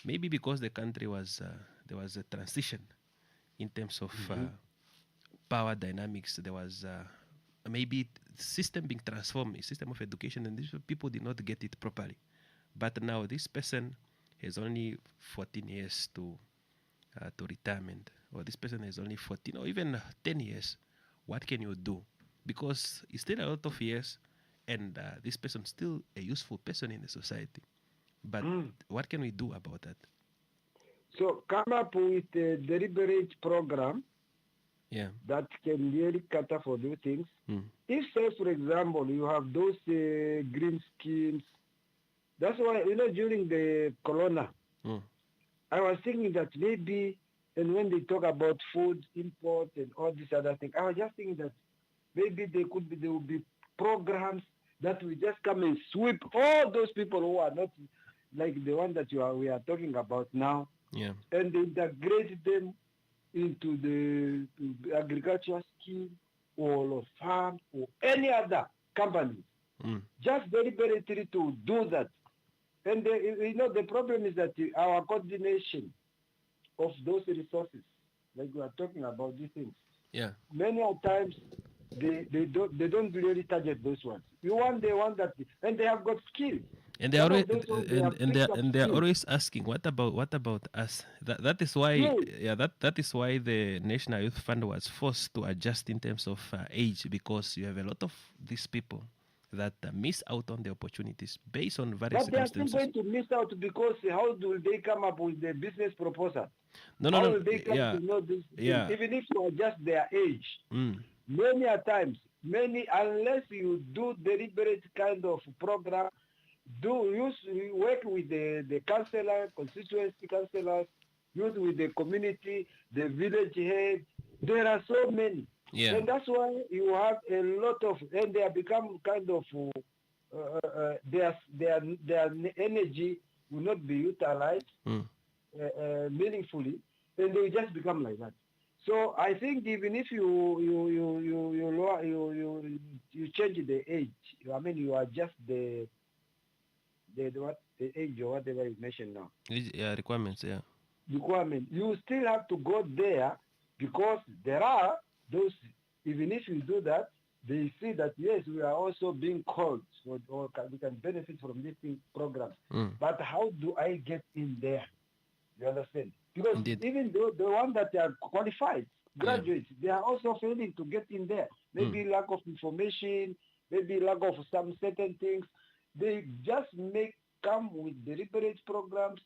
maybe because the country was there was a transition in terms of power dynamics. There was maybe system being transformed, a system of education, and these people did not get it properly. But now this person has only 14 years to retirement, or this person has only 14 or even 10 years. What can you do? Because it's still a lot of years, and this person is still a useful person in the society. But what can we do about that? So come up with a deliberate program that can really cater for those things. If, say, for example, you have those green schemes, that's why, during the corona, I was thinking that maybe, and when they talk about food import and all these other things, I was just thinking that maybe there will be programs that will just come and sweep all those people who are not like the one that we are talking about now, and integrate them into the agricultural scheme or farm or any other company. Just deliberately to do that. And the problem is that our coordination of those resources, like we are talking about these things, many times they don't really target those ones. You want the one that, and they have got skills. And they are always asking, what about us? That is why that is why the National Youth Fund was forced to adjust in terms of age, because you have a lot of these people that miss out on the opportunities based on various circumstances. But they are still going to miss out because how do they come up with the business proposal? No. How do they come to know this? Even if you adjust their age, many times, unless you do deliberate kind of program, work with the councillor, constituency councillors, use with the community, the village head. There are so many. And that's why you have a lot of, and they have become kind of, their energy will not be utilized meaningfully, and they just become like that. So I think even if you change the age, I mean you adjust the age or whatever you mentioned now. Requirements. Requirement. You still have to go there because there are those. Even if you do that, they see that yes, we are also being called, or we can benefit from these programs. But how do I get in there? You understand? Because even the ones that are qualified graduates, they are also failing to get in there. Maybe lack of information, maybe lack of some certain things. They just come with deliberate programs,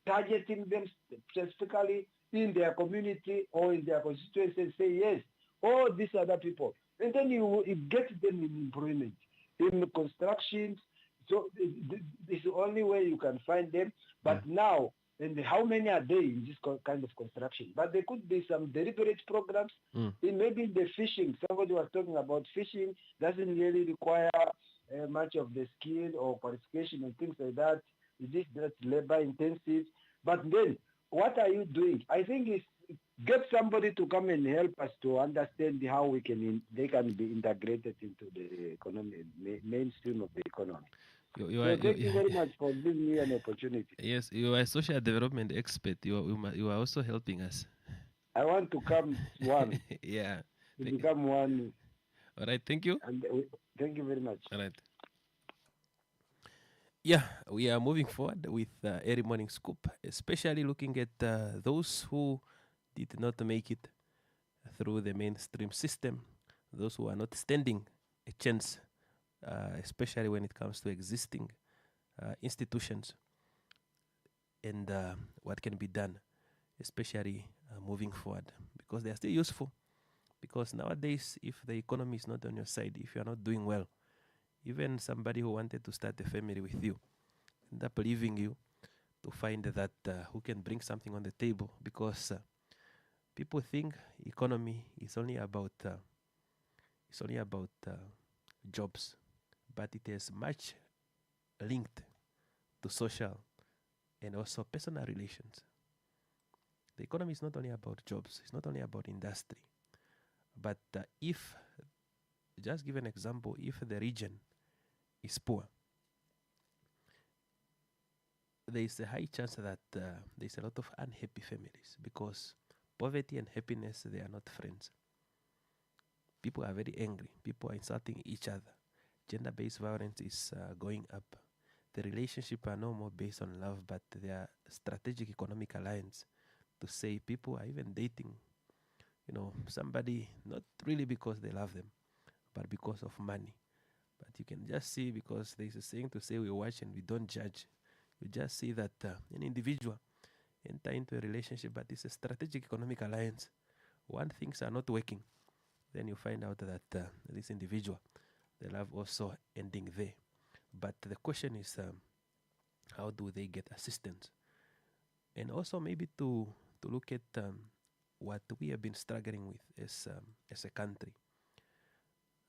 targeting them specifically in their community or in their constituency and say, yes, all these other people, And then it gets them in employment, in construction. So this is the only way you can find them. But now, and how many are there in this kind of construction? But there could be some deliberate programs. In maybe the fishing, somebody was talking about fishing, doesn't really require much of the skill or qualification and things like that. That's labor intensive. But then, what are you doing? I think it's get somebody to come and help us to understand how they can be integrated into the economy, mainstream of the economy. Thank you very much for giving me an opportunity. Yes, you are a social development expert. You are also helping us. I want to come one. Yeah. To become one. All right, thank you. And, thank you very much. All right. Yeah, we are moving forward with Early Morning Scoop, especially looking at those who did not make it through the mainstream system, those who are not standing a chance, especially when it comes to existing institutions, and what can be done, especially moving forward, because they are still useful. Because nowadays, if the economy is not on your side, if you are not doing well, even somebody who wanted to start a family with you end up leaving you to find that who can bring something on the table, because people think economy is only about jobs, but it is much linked to social and also personal relations. The economy is not only about jobs, it's not only about industry, but if, just give an example, if the region is poor, there is a high chance that there is a lot of unhappy families, because poverty and happiness, they are not friends. People are very angry. People are insulting each other. Gender-based violence is going up. The relationships are no more based on love, but they are strategic economic alliance to say people are even dating, somebody not really because they love them, but because of money. But you can just see, because there is a saying to say we watch and we don't judge. You just see that an individual enter into a relationship, but it's a strategic economic alliance. When things are not working, then you find out that this individual, the love also ending there. But the question is, how do they get assistance? And also maybe to look at what we have been struggling with as a country,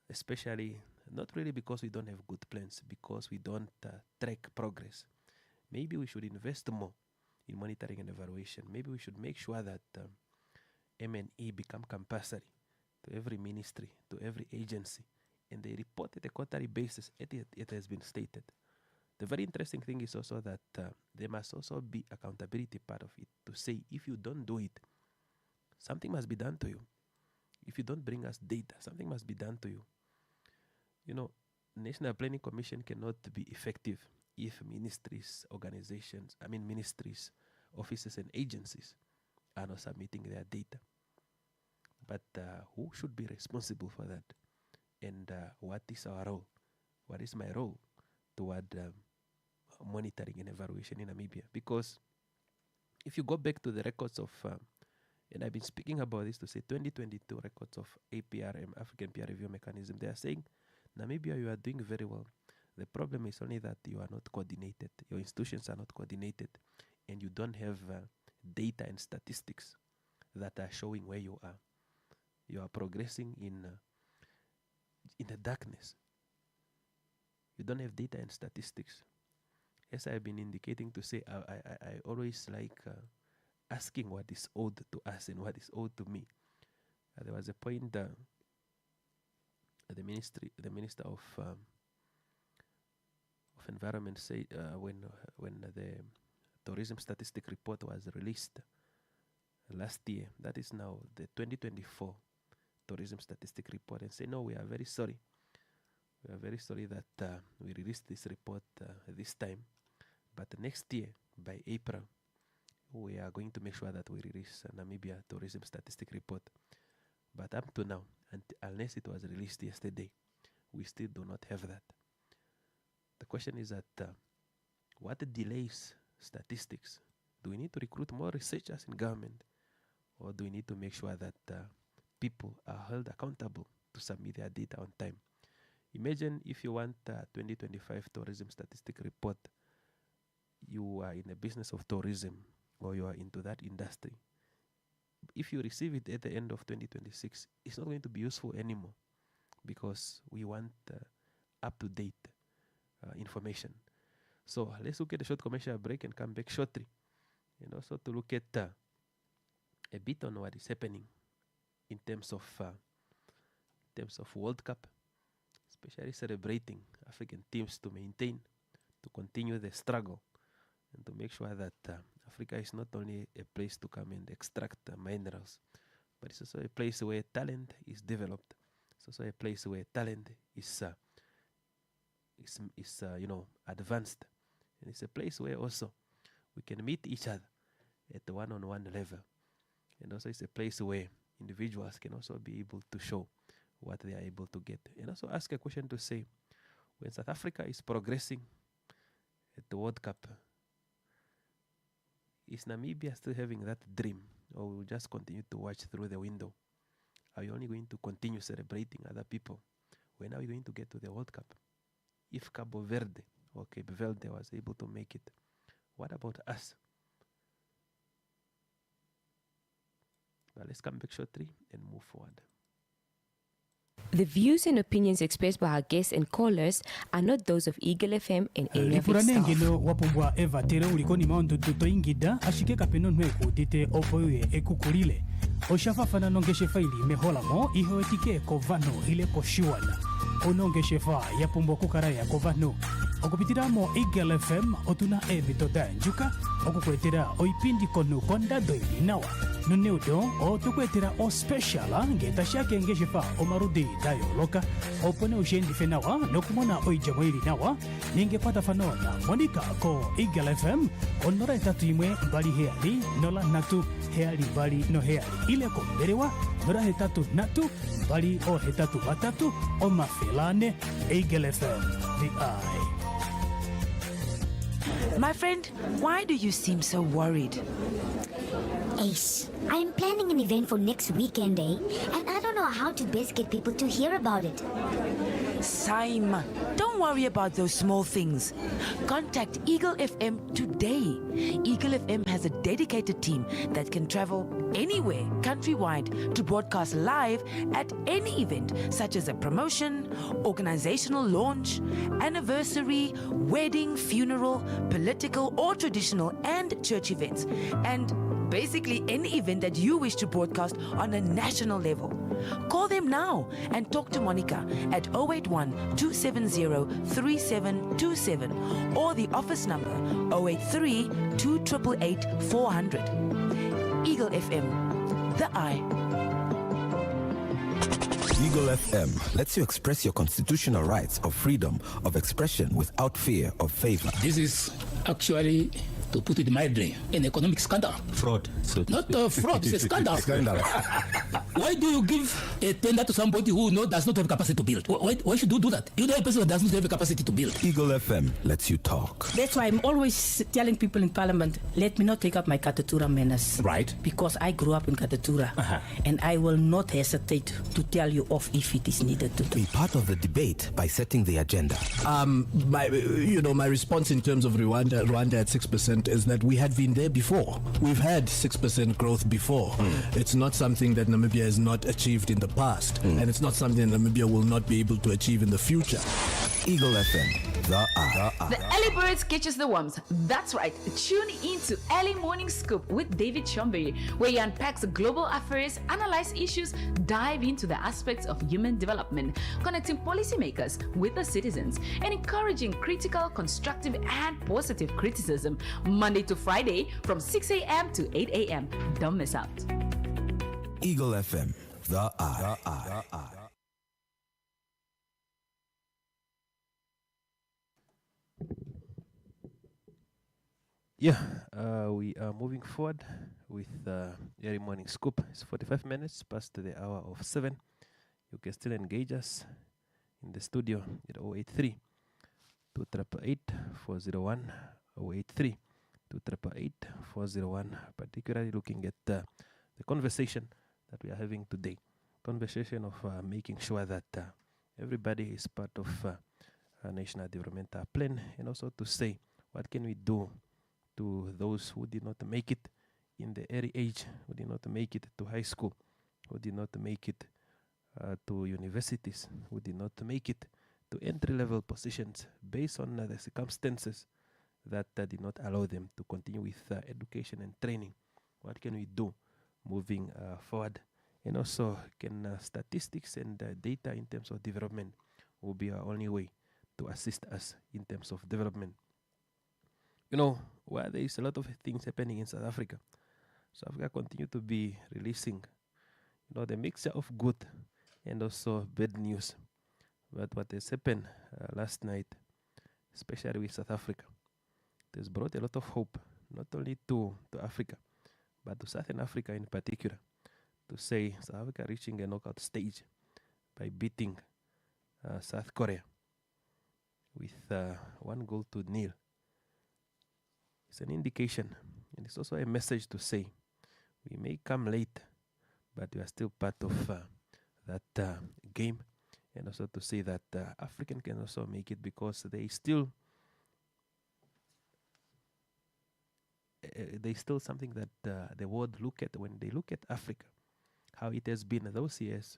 especially not really because we don't have good plans, because we don't track progress. Maybe we should invest more in monitoring and evaluation. Maybe we should make sure that M&E become compulsory to every ministry, to every agency, and they report at a quarterly basis. It has been stated. The very interesting thing is also that there must also be accountability part of it, to say if you don't do it, something must be done to you. If you don't bring us data, something must be done to you. National Planning Commission cannot be effective if ministries, offices and agencies are not submitting their data. But who should be responsible for that? And what is our role? What is my role toward monitoring and evaluation in Namibia? Because if you go back to the records of, and I've been speaking about this to say 2022 records of APRM, African Peer Review Mechanism, they are saying, Namibia, you are doing very well. The problem is only that you are not coordinated. Your institutions are not coordinated, and you don't have data and statistics that are showing where you are. You are progressing in the darkness. You don't have data and statistics. As I've been indicating to say, I always like asking what is owed to us and what is owed to me. There was a point the minister of environment said when the tourism statistic report was released last year, that is now the 2024 tourism statistic report, and say, no, we are very sorry. We are very sorry that we released this report this time, but next year, by April, we are going to make sure that we release Namibia tourism statistic report. But up to now, unless it was released yesterday, we still do not have that. The question is that what delays statistics? Do we need to recruit more researchers in government, or do we need to make sure that people are held accountable to submit their data on time. Imagine if you want a 2025 tourism statistic report, you are in the business of tourism or you are into that industry. If you receive it at the end of 2026, it's not going to be useful anymore because we want up-to-date information. So let's look at a short commercial break and come back shortly. And also to look at a bit on what is happening in terms of World Cup, especially celebrating African teams to maintain, to continue the struggle, and to make sure that Africa is not only a place to come and extract minerals, but it's also a place where talent is developed. It's also a place where talent is advanced, and it's a place where also we can meet each other at the one-on-one level, and also it's a place where individuals can also be able to show what they are able to get, and also ask a question to say, when South Africa is progressing at the World Cup, is Namibia still having that dream, or will just continue to watch through the window? Are you only going to continue celebrating other people? When are we going to get to the World Cup? If Cabo Verde or Cape Verde was able to make it, what about us? Well, let's come back shortly and move forward. The views and opinions expressed by our guests and callers are not those of Eagle FM and any of its staff. Lipuranengelo wapumbwa Eva tere ulikoni maondo tutoingida ashike kapeno nweko dite opoye ekukulile. Oshafafana nongeshe faili meholamo ihoetike kovano ile koshiwana. Onongeshe fa yapumbwa kukaraya kovano. Okupitiramo Eagle FM otuna evitoda njuka okukwetera oipindi konu konda doili nawa. Nuneudo otukwetera o special ngeta shake ngeshefa omarudi dayo loka opone ushendi fenawa nokumona oijamwili nawa ningepata fanona Monica ko Eagle FM onora etatu imwe bali heali nola natu heali bali no heali ile ko berewa nora hetatu natu bali o hetatu batatu o mafelane Eagle FM the eye. My friend, why do you seem so worried? Ace, I'm planning an event for next weekend, and I don't know how to best get people to hear about it. Saima, don't worry about those small things. Contact Eagle FM today. Eagle FM has a dedicated team that can travel anywhere countrywide to broadcast live at any event, such as a promotion, organizational launch, anniversary, wedding, funeral, political or traditional and church events, and basically any event that you wish to broadcast on a national level. Call them now and talk to Monica at 081-270-3727 or the office number 083-288-400. Eagle FM, the eye. Eagle FM lets you express your constitutional rights of freedom of expression without fear of favor. This is actually, to put it mildly, an economic scandal. Fraud. Not fraud, it's a scandal. Why do you give a tender to somebody who does not have capacity to build? Why should you do that? You know a person that does not have a capacity to build. Eagle FM lets you talk. That's why I'm always telling people in Parliament, let me not take up my Katatura menace. Right. Because I grew up in Katatura. And I will not hesitate to tell you off if it is needed to do. Be part of the debate by setting the agenda. My response in terms of Rwanda at 6% is that we had been there before. We've had 6% growth before. It's not something that Namibia has not achieved in the past, and it's not something that Namibia will not be able to achieve in the future. Eagle FM, the eye. The early birds catches the worms. That's right. Tune in to Early Morning Scoop with David Chombe, where he unpacks global affairs, analyze issues, dive into the aspects of human development, connecting policymakers with the citizens, and encouraging critical, constructive, and positive criticism. Monday to Friday from 6 a.m. to 8 a.m. Don't miss out. Eagle FM, the eye. Yeah, we are moving forward with Early Morning Scoop. It's 45 minutes past the hour of 7. You can still engage us in the studio at 083 288 401 083 288 401, particularly looking at the conversation that we are having today. conversation of making sure that everybody is part of a national developmental plan, and also to say what can we do to those who did not make it in the early age, who did not make it to high school, who did not make it to universities, who did not make it to entry-level positions based on the circumstances that did not allow them to continue with education and training. What can we do moving forward? And also, can statistics and data in terms of development will be our only way to assist us in terms of development. You know, while there is a lot of things happening in South Africa, South Africa continue to be releasing, you know, the mixture of good and also bad news. But what has happened last night, especially with South Africa, it has brought a lot of hope, not only to Africa, but to Southern Africa in particular, to say South Africa reaching a knockout stage by beating South Korea with 1-0. It's an indication, and it's also a message to say we may come late, but we are still part of that game, and also to say that African can also make it, because there's still something that the world look at when they look at Africa, how it has been those years,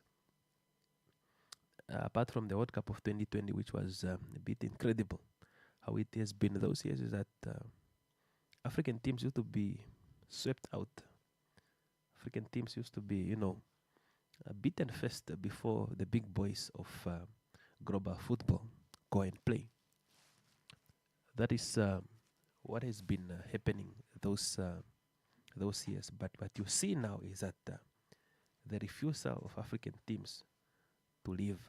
apart from the World Cup of 2020, which was a bit incredible. How it has been those years is that African teams used to be swept out. African teams used to be, you know, beaten first before the big boys of global football go and play. That is what has been happening those years. But what you see now is that the refusal of African teams to leave,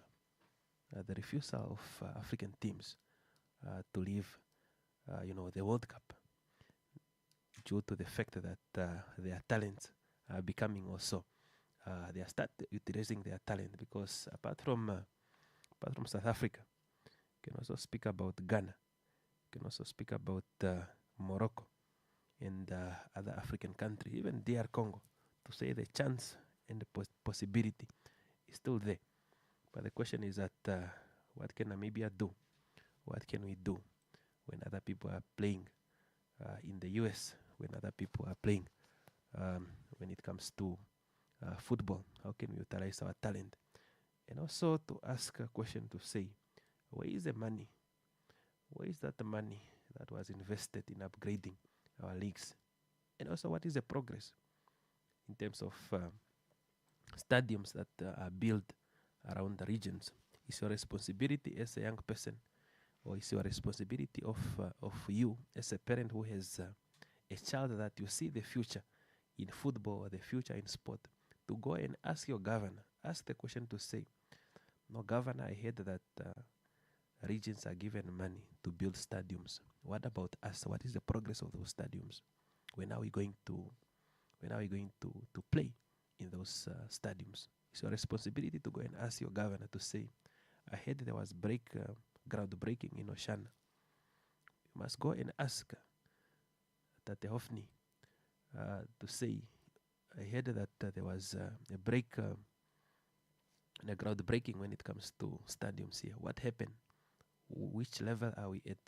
the refusal of African teams to leave, you know, the World Cup, due to the fact that their talents are becoming also, they are start utilizing their talent, because apart from South Africa, you can also speak about Ghana, you can also speak about Morocco and other African countries, even DR Congo, to say the chance and the possibility is still there. But the question is that what can Namibia do? What can we do when other people are playing in the US, when other people are playing when it comes to football? How can we utilize our talent? And also to ask a question to say, where is the money? Where is that money that was invested in upgrading our leagues? And also, what is the progress in terms of stadiums that are built around the regions? Is your responsibility as a young person, or is your responsibility of you as a parent who has a child that you see the future in football or the future in sport, to go and ask your governor, ask the question to say, no, governor, I heard that regions are given money to build stadiums. What about us? What is the progress of those stadiums? When are we going to play in those stadiums? It's your responsibility to go and ask your governor to say, I heard there was groundbreaking in Oshana. You must go and ask Tate Hofni to say, I heard that there was a groundbreaking when it comes to stadiums here. What happened? Which level are we at?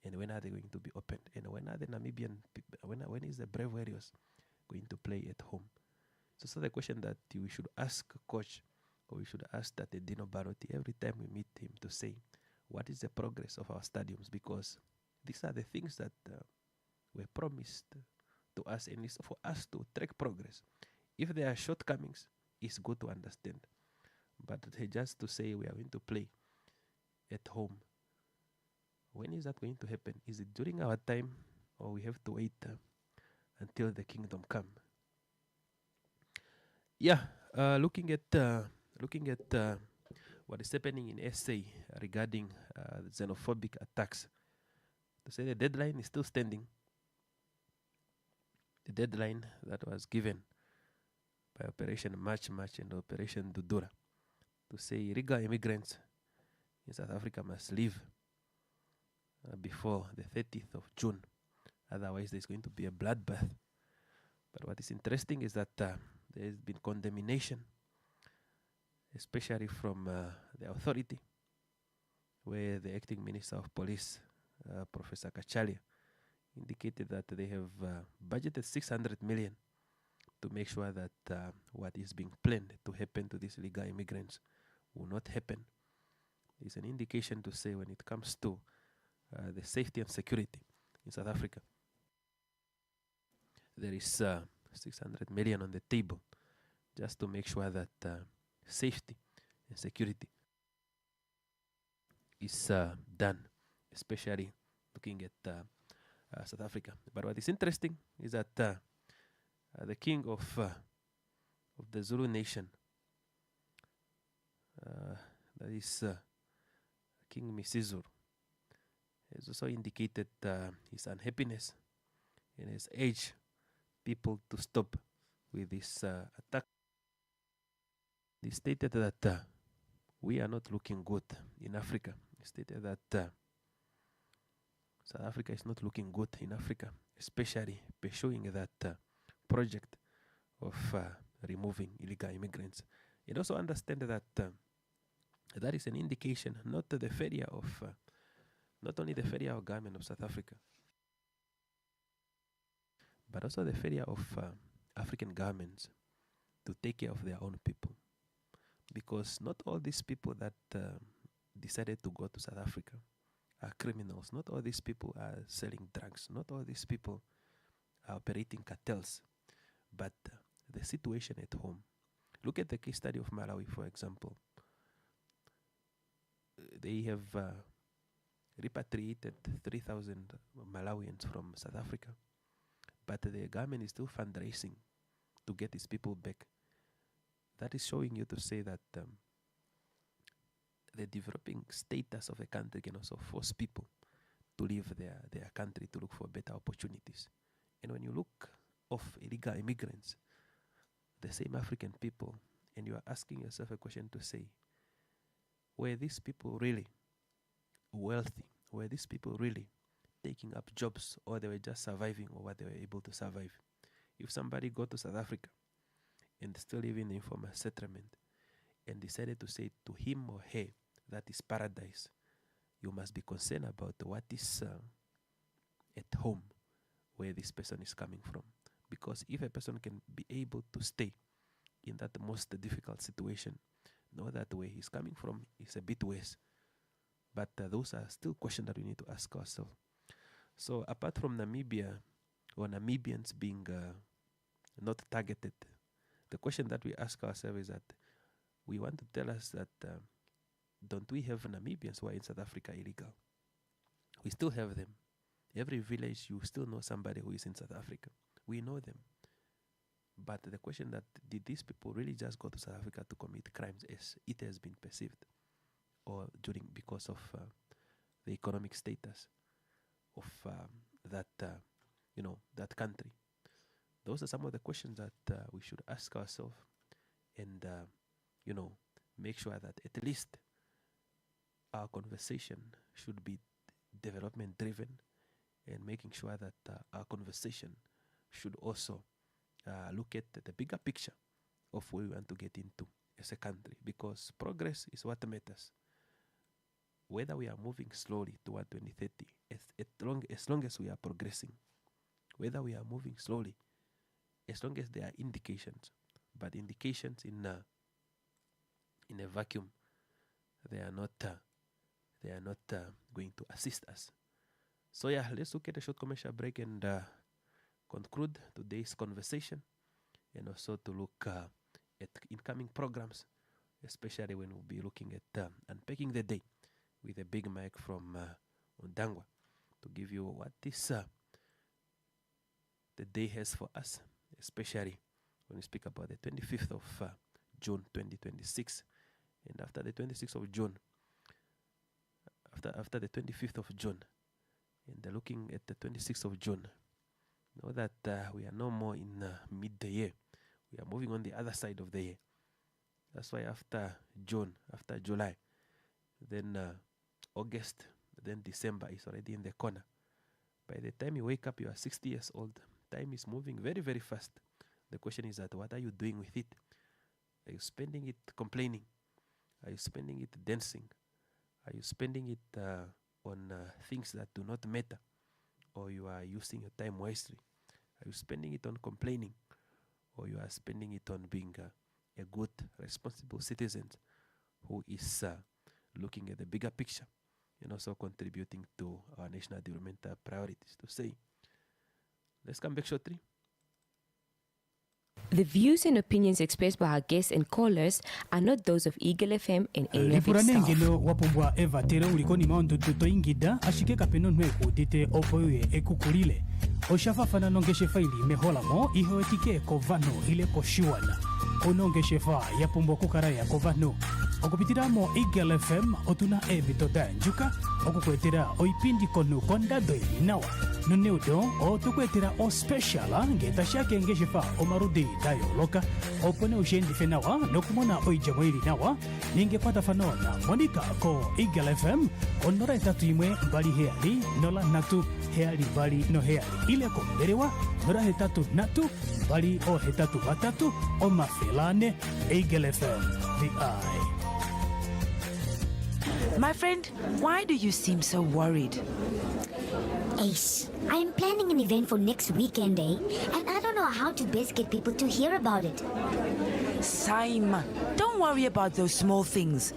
And when are they going to be opened? And when are the Namibian when is the Brave Warriors going to play at home? So the question that we should ask coach, or we should ask Tate Dino Barotti every time we meet him, to say, what is the progress of our stadiums? Because these are the things that were promised to us, and it's for us to track progress. If there are shortcomings, it's good to understand. But just to say we are going to play at home, when is that going to happen? Is it during our time, or we have to wait until the kingdom come? Yeah, looking at what is happening in SA regarding xenophobic attacks, to say the deadline is still standing. The deadline that was given by Operation March and Operation Dudura, to say Riga immigrants in South Africa must leave before the 30th of June. Otherwise, there's going to be a bloodbath. But what is interesting is that there has been condemnation especially from the authority, where the acting Minister of Police, Professor Kachalia, indicated that they have budgeted 600 million to make sure that what is being planned to happen to these illegal immigrants will not happen. It's an indication to say when it comes to the safety and security in South Africa, there is 600 million on the table just to make sure that safety and security is done, especially looking at South Africa. But what is interesting is that the king of the Zulu nation, that is King Misizuru, has also indicated his unhappiness and has urged people to stop with this attack. He stated that we are not looking good in Africa. He stated that South Africa is not looking good in Africa, especially pursuing that project of removing illegal immigrants. And also understand that that is an indication, not the failure of, not only the failure of government of South Africa, but also the failure of African governments to take care of their own people. Because not all these people that decided to go to South Africa are criminals. Not all these people are selling drugs. Not all these people are operating cartels. But the situation at home. Look at the case study of Malawi, for example. They have repatriated 3,000 Malawians from South Africa. But the government is still fundraising to get these people back. That is showing you to say that the developing status of a country can also force people to leave their country to look for better opportunities. And when you look of illegal immigrants, the same African people, and you are asking yourself a question to say, were these people really wealthy? Were these people really taking up jobs, or they were just surviving or what they were able to survive? If somebody go to South Africa and still live in the informal settlement and decided to say to him or her that is paradise, you must be concerned about what is at home where this person is coming from. Because if a person can be able to stay in that most difficult situation, know that where he's coming from is a bit worse. But those are still questions that we need to ask ourselves. So apart from Namibia or Namibians being not targeted, the question that we ask ourselves is that we want to tell us that don't we have Namibians who are in South Africa illegal? We still have them. Every village you still know somebody who is in South Africa. We know them. But the question that did these people really just go to South Africa to commit crimes as it has been perceived, or because of the economic status of that country? Those are some of the questions that we should ask ourselves, and make sure that at least our conversation should be development driven, and making sure that our conversation should also look at the bigger picture of where we want to get into as a country, because progress is what matters. Whether we are moving slowly toward 2030, as long as we are progressing, whether we are moving slowly, as long as there are indications, but indications in a vacuum, they are not going to assist us. So yeah, let's look at a short commercial break and conclude today's conversation, and also to look at incoming programs, especially when we'll be looking at unpacking the day with a big mic from Ondangwa to give you what this the day has for us, especially when we speak about the 25th of June 2026. And after the 26th of June, after the 25th of June, and looking at the 26th of June, know that we are no more in mid the year. We are moving on the other side of the year. That's why after June, after July, then August, then December is already in the corner. By the time you wake up, you are 60 years old. Time is moving very, very fast. The question is that what are you doing with it? Are you spending it complaining, Are you spending it dancing? Are you spending it on things that do not matter? Or you are using your time wisely? Are you spending it on complaining? Or you are spending it on being a good, responsible citizen who is looking at the bigger picture and also contributing to our national development priorities? To say, let's come back shortly. The views and opinions expressed by our guests and callers are not those of Eagle FM and any of its staff. Ngelo wapombwa Eva tere ulikoni maondo tuto ingida ashike kapeno nweko dite opoye ekukulile. Oshafa fana nongeshe faili mehola mo iho etike kovano ile koshiwana. Onongeshe fa yapombwa kukara ya kovano. Okupitira mo Eagle FM otuna ebitoda njuka okukwetera oipindi konu kondado inawa. Nuneudo o tukwetera o special ngeta shake ngeshe fa omarudi dayo loka opone ushendi fenawa nokumona oijamwili nawa ningepata fanona Monica ko Eagle FM onora etatu imwe bali heali nola natu heali bali no heali ile ko berewa nora hetatu natu bali o hetatu batatu o mafelane Eagle FM the eye. My friend, why do you seem so worried? Ace, I am planning an event for next weekend, and I don't know how to best get people to hear about it. Saima, don't worry about those small things.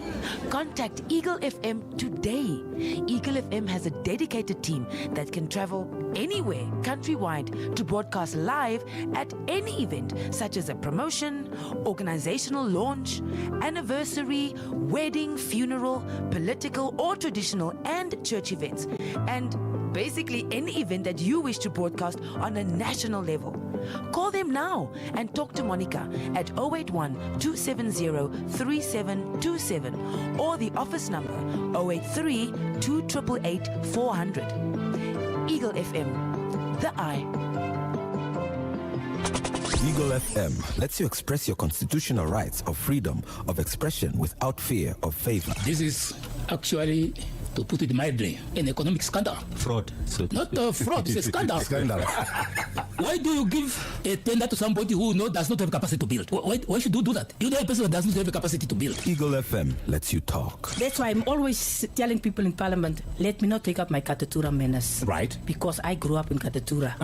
Contact Eagle FM today. Eagle FM has a dedicated team that can travel anywhere countrywide to broadcast live at any event, such as a promotion, organizational launch, anniversary, wedding, funeral, political or traditional and church events, and basically any event that you wish to broadcast on a national level. Call them now and talk to Monica at 081-270-3727 or the office number 083-288-400. Eagle FM, the eye. Eagle FM lets you express your constitutional rights of freedom of expression without fear of favor. This is actually, to put it mildly, an economic scandal. Fraud. Not fraud, it's a scandal. Why do you give a tender to somebody who does not have capacity to build? Why should you do that? You know a person that does not have the capacity to build. Eagle FM lets you talk. That's why I'm always telling people in Parliament, let me not take up my Katatura manners. Right. Because I grew up in Katatura.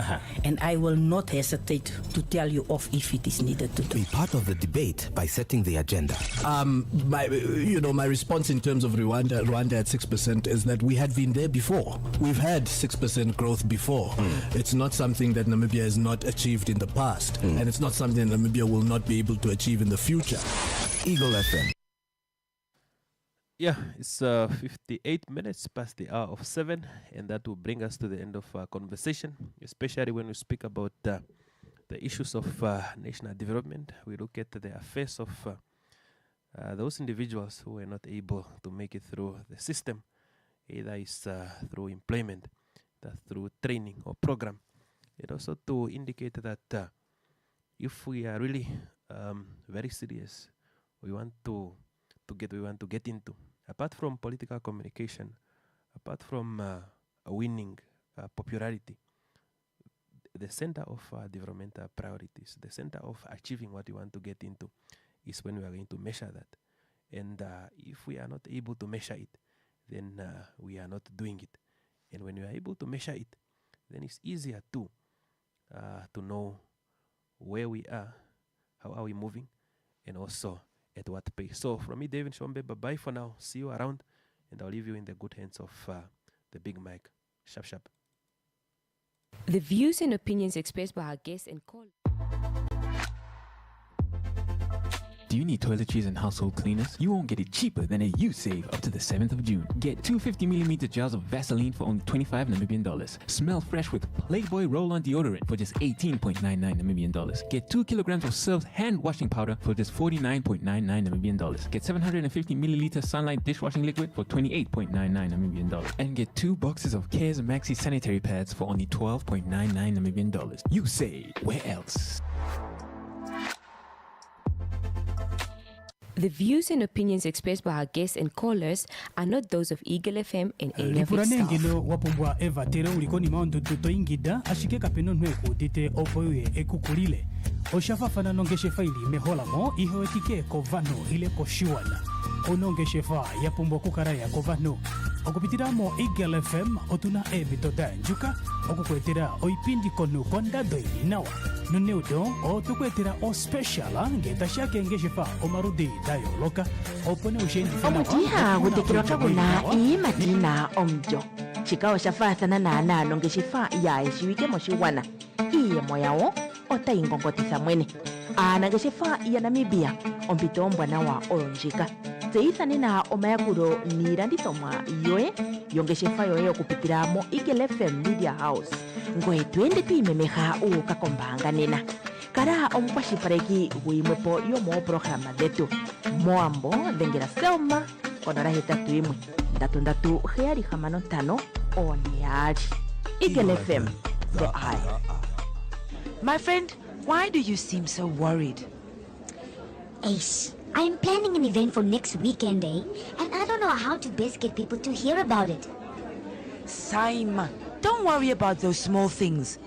And I will not hesitate to tell you off if it is needed to do. Be part of the debate by setting the agenda. My response in terms of Rwanda at 6% is that we had been there before. We've had 6% growth before. It's not something that Namibia has not achieved in the past, and it's not something that Namibia will not be able to achieve in the future. Eagle FM. Yeah, it's 58 minutes past the hour of 7, and that will bring us to the end of our conversation, especially when we speak about the issues of national development. We look at the affairs of those individuals who were not able to make it through the system, either it's through employment, through training or program. And also to indicate that if we are really very serious, we want to get into, apart from political communication, apart from winning popularity, the center of developmental priorities, the center of achieving what we want to get into, is when we are going to measure that. And if we are not able to measure it, then we are not doing it. And when we are able to measure it, then it's easier to know where we are, how are we moving, and also at what pace. So from me, David Shombe, bye-bye for now. See you around, and I'll leave you in the good hands of the big mic. Sharp, sharp. The views and opinions expressed by our guests and callers. Do you need toiletries and household cleaners? You won't get it cheaper than a U-Save up to the 7th of June. Get 2 50mm jars of Vaseline for only 25 Namibian dollars. Smell fresh with Playboy Roll-On Deodorant for just 18.99 Namibian dollars. Get 2 kilograms of Surf hand washing powder for just 49.99 Namibian dollars. Get 750 milliliter Sunlight dishwashing liquid for 28.99 Namibian dollars. And get 2 boxes of Cares Maxi sanitary pads for only 12.99 Namibian dollars. U-Save, where else? The views and opinions expressed by our guests and callers are not those of Eagle FM and any of its staff. Ngelo wapombwa Eva tere ulikoni maondo tuto ingida ashike kapeno nweko dite opoye ekukulile. Oshafa fana nongeshe faili mehola mo iho etike kovano ile koshiwana. onongeshefa yapumbwa kukaraya kovano okupitiramo Eagle FM otuna ebitoda njuka okukwetera oipindi konu kondado ilinawa noneudo otukwetera o special ngetashake ngeshefa omarudi dayoloka opone ushenjifana omutiha gutekirwa kabuna imatina omjo chikawo shafathana na nongeshefa ya eshiwike moshiwana iyemo yawo otaingongotitha mwene aanangeshefa ya Namibia ompito ombwanawa olonjika tseyithanena omayakulo niilandithomwa yoye yongeshefa yoye okupitiramo Eagle FM Media House ngoye twende twiimemeha uuka kombaanga nena kala omukwashilipaleki guyimwepo yomooprograma dhetu moambo dhengela Selma konola 81 33 765 Eagle FM the eye. My friend, why do you seem so worried? Ace, I'm planning an event for next weekend, and I don't know how to best get people to hear about it. Saima, don't worry about those small things.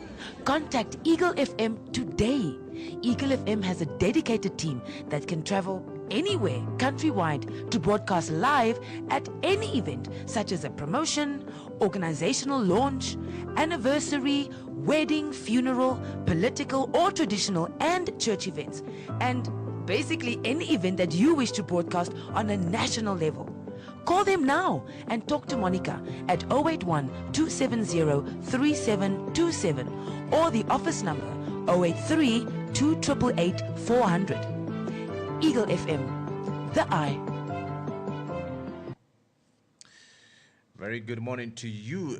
Contact Eagle FM today. Eagle FM has a dedicated team that can travel anywhere countrywide to broadcast live at any event such as a promotion, organizational launch, anniversary, wedding, funeral, political or traditional and church events, and basically any event that you wish to broadcast on a national level. Call them now and talk to Monica at 081 270 3727 or the office number 083 2888 400. Eagle FM, the eye. Very good morning to you,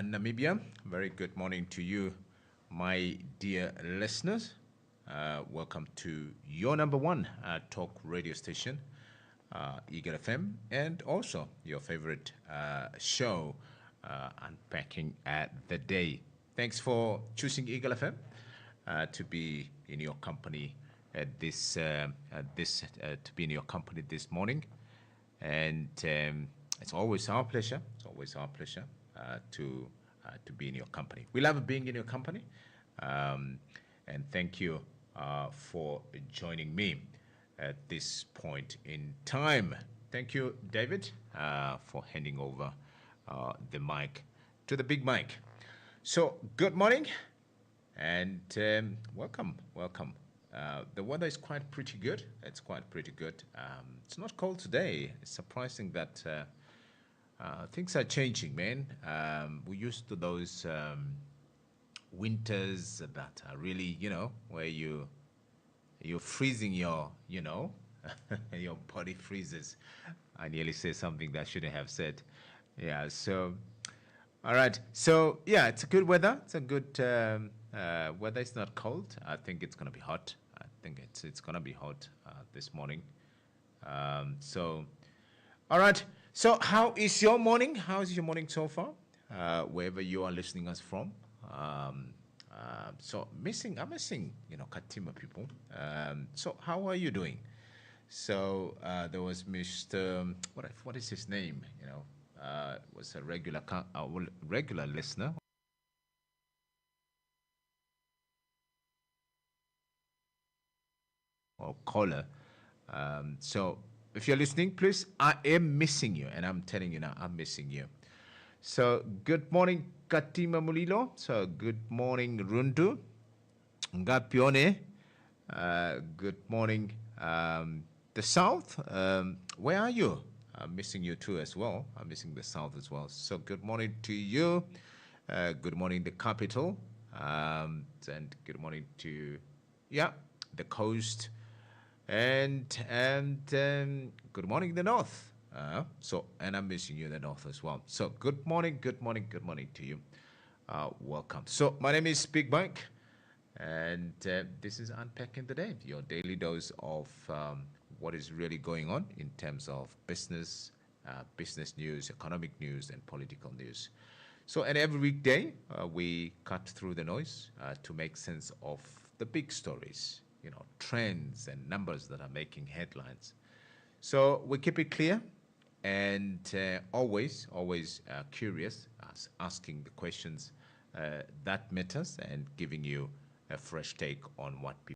Namibia. Very good morning to you, my dear listeners. Welcome to your number one talk radio station, Eagle FM, and also your favorite show, Unpacking at the Day. Thanks for choosing Eagle FM to be in your company at this morning, and it's always our pleasure. It's always our pleasure to be in your company. We love being in your company, and thank you for joining me at this point in time. Thank you, David, for handing over the mic to the big mic. So, good morning, and welcome. The weather is quite pretty good. It's quite pretty good. It's not cold today. It's surprising that things are changing, man. We're used to those winters that are really, where you're freezing your body freezes. I nearly said something that I shouldn't have said. Yeah, so, all right. So, yeah, it's a good weather. It's a good weather. It's not cold. I think it's going to be hot. I think it's going to be hot this morning. So, all right. So, how is your morning? How is your morning so far? Wherever you are listening us from. So, I'm missing, Katima people. So, how are you doing? So, there was Mr. What is his name? Was a regular listener. Or caller. So, if you're listening, please, I am missing you, and I'm telling you now, I'm missing you. So, good morning, Katima Mulilo. So, good morning, Rundu. Ngapione. Good morning, the South. Where are you? I'm missing you too as well. I'm missing the South as well. So, good morning to you. Good morning, the capital. And good morning to, the coast. And good morning, the North. And I'm missing you in the North as well. So good morning to you. Welcome. So my name is Big Mike, and this is Unpacking the Day, your daily dose of what is really going on in terms of business news, economic news, and political news. So, and every weekday, we cut through the noise to make sense of the big stories, trends and numbers that are making headlines. So we keep it clear and always curious, asking the questions that matters and giving you a fresh take on what people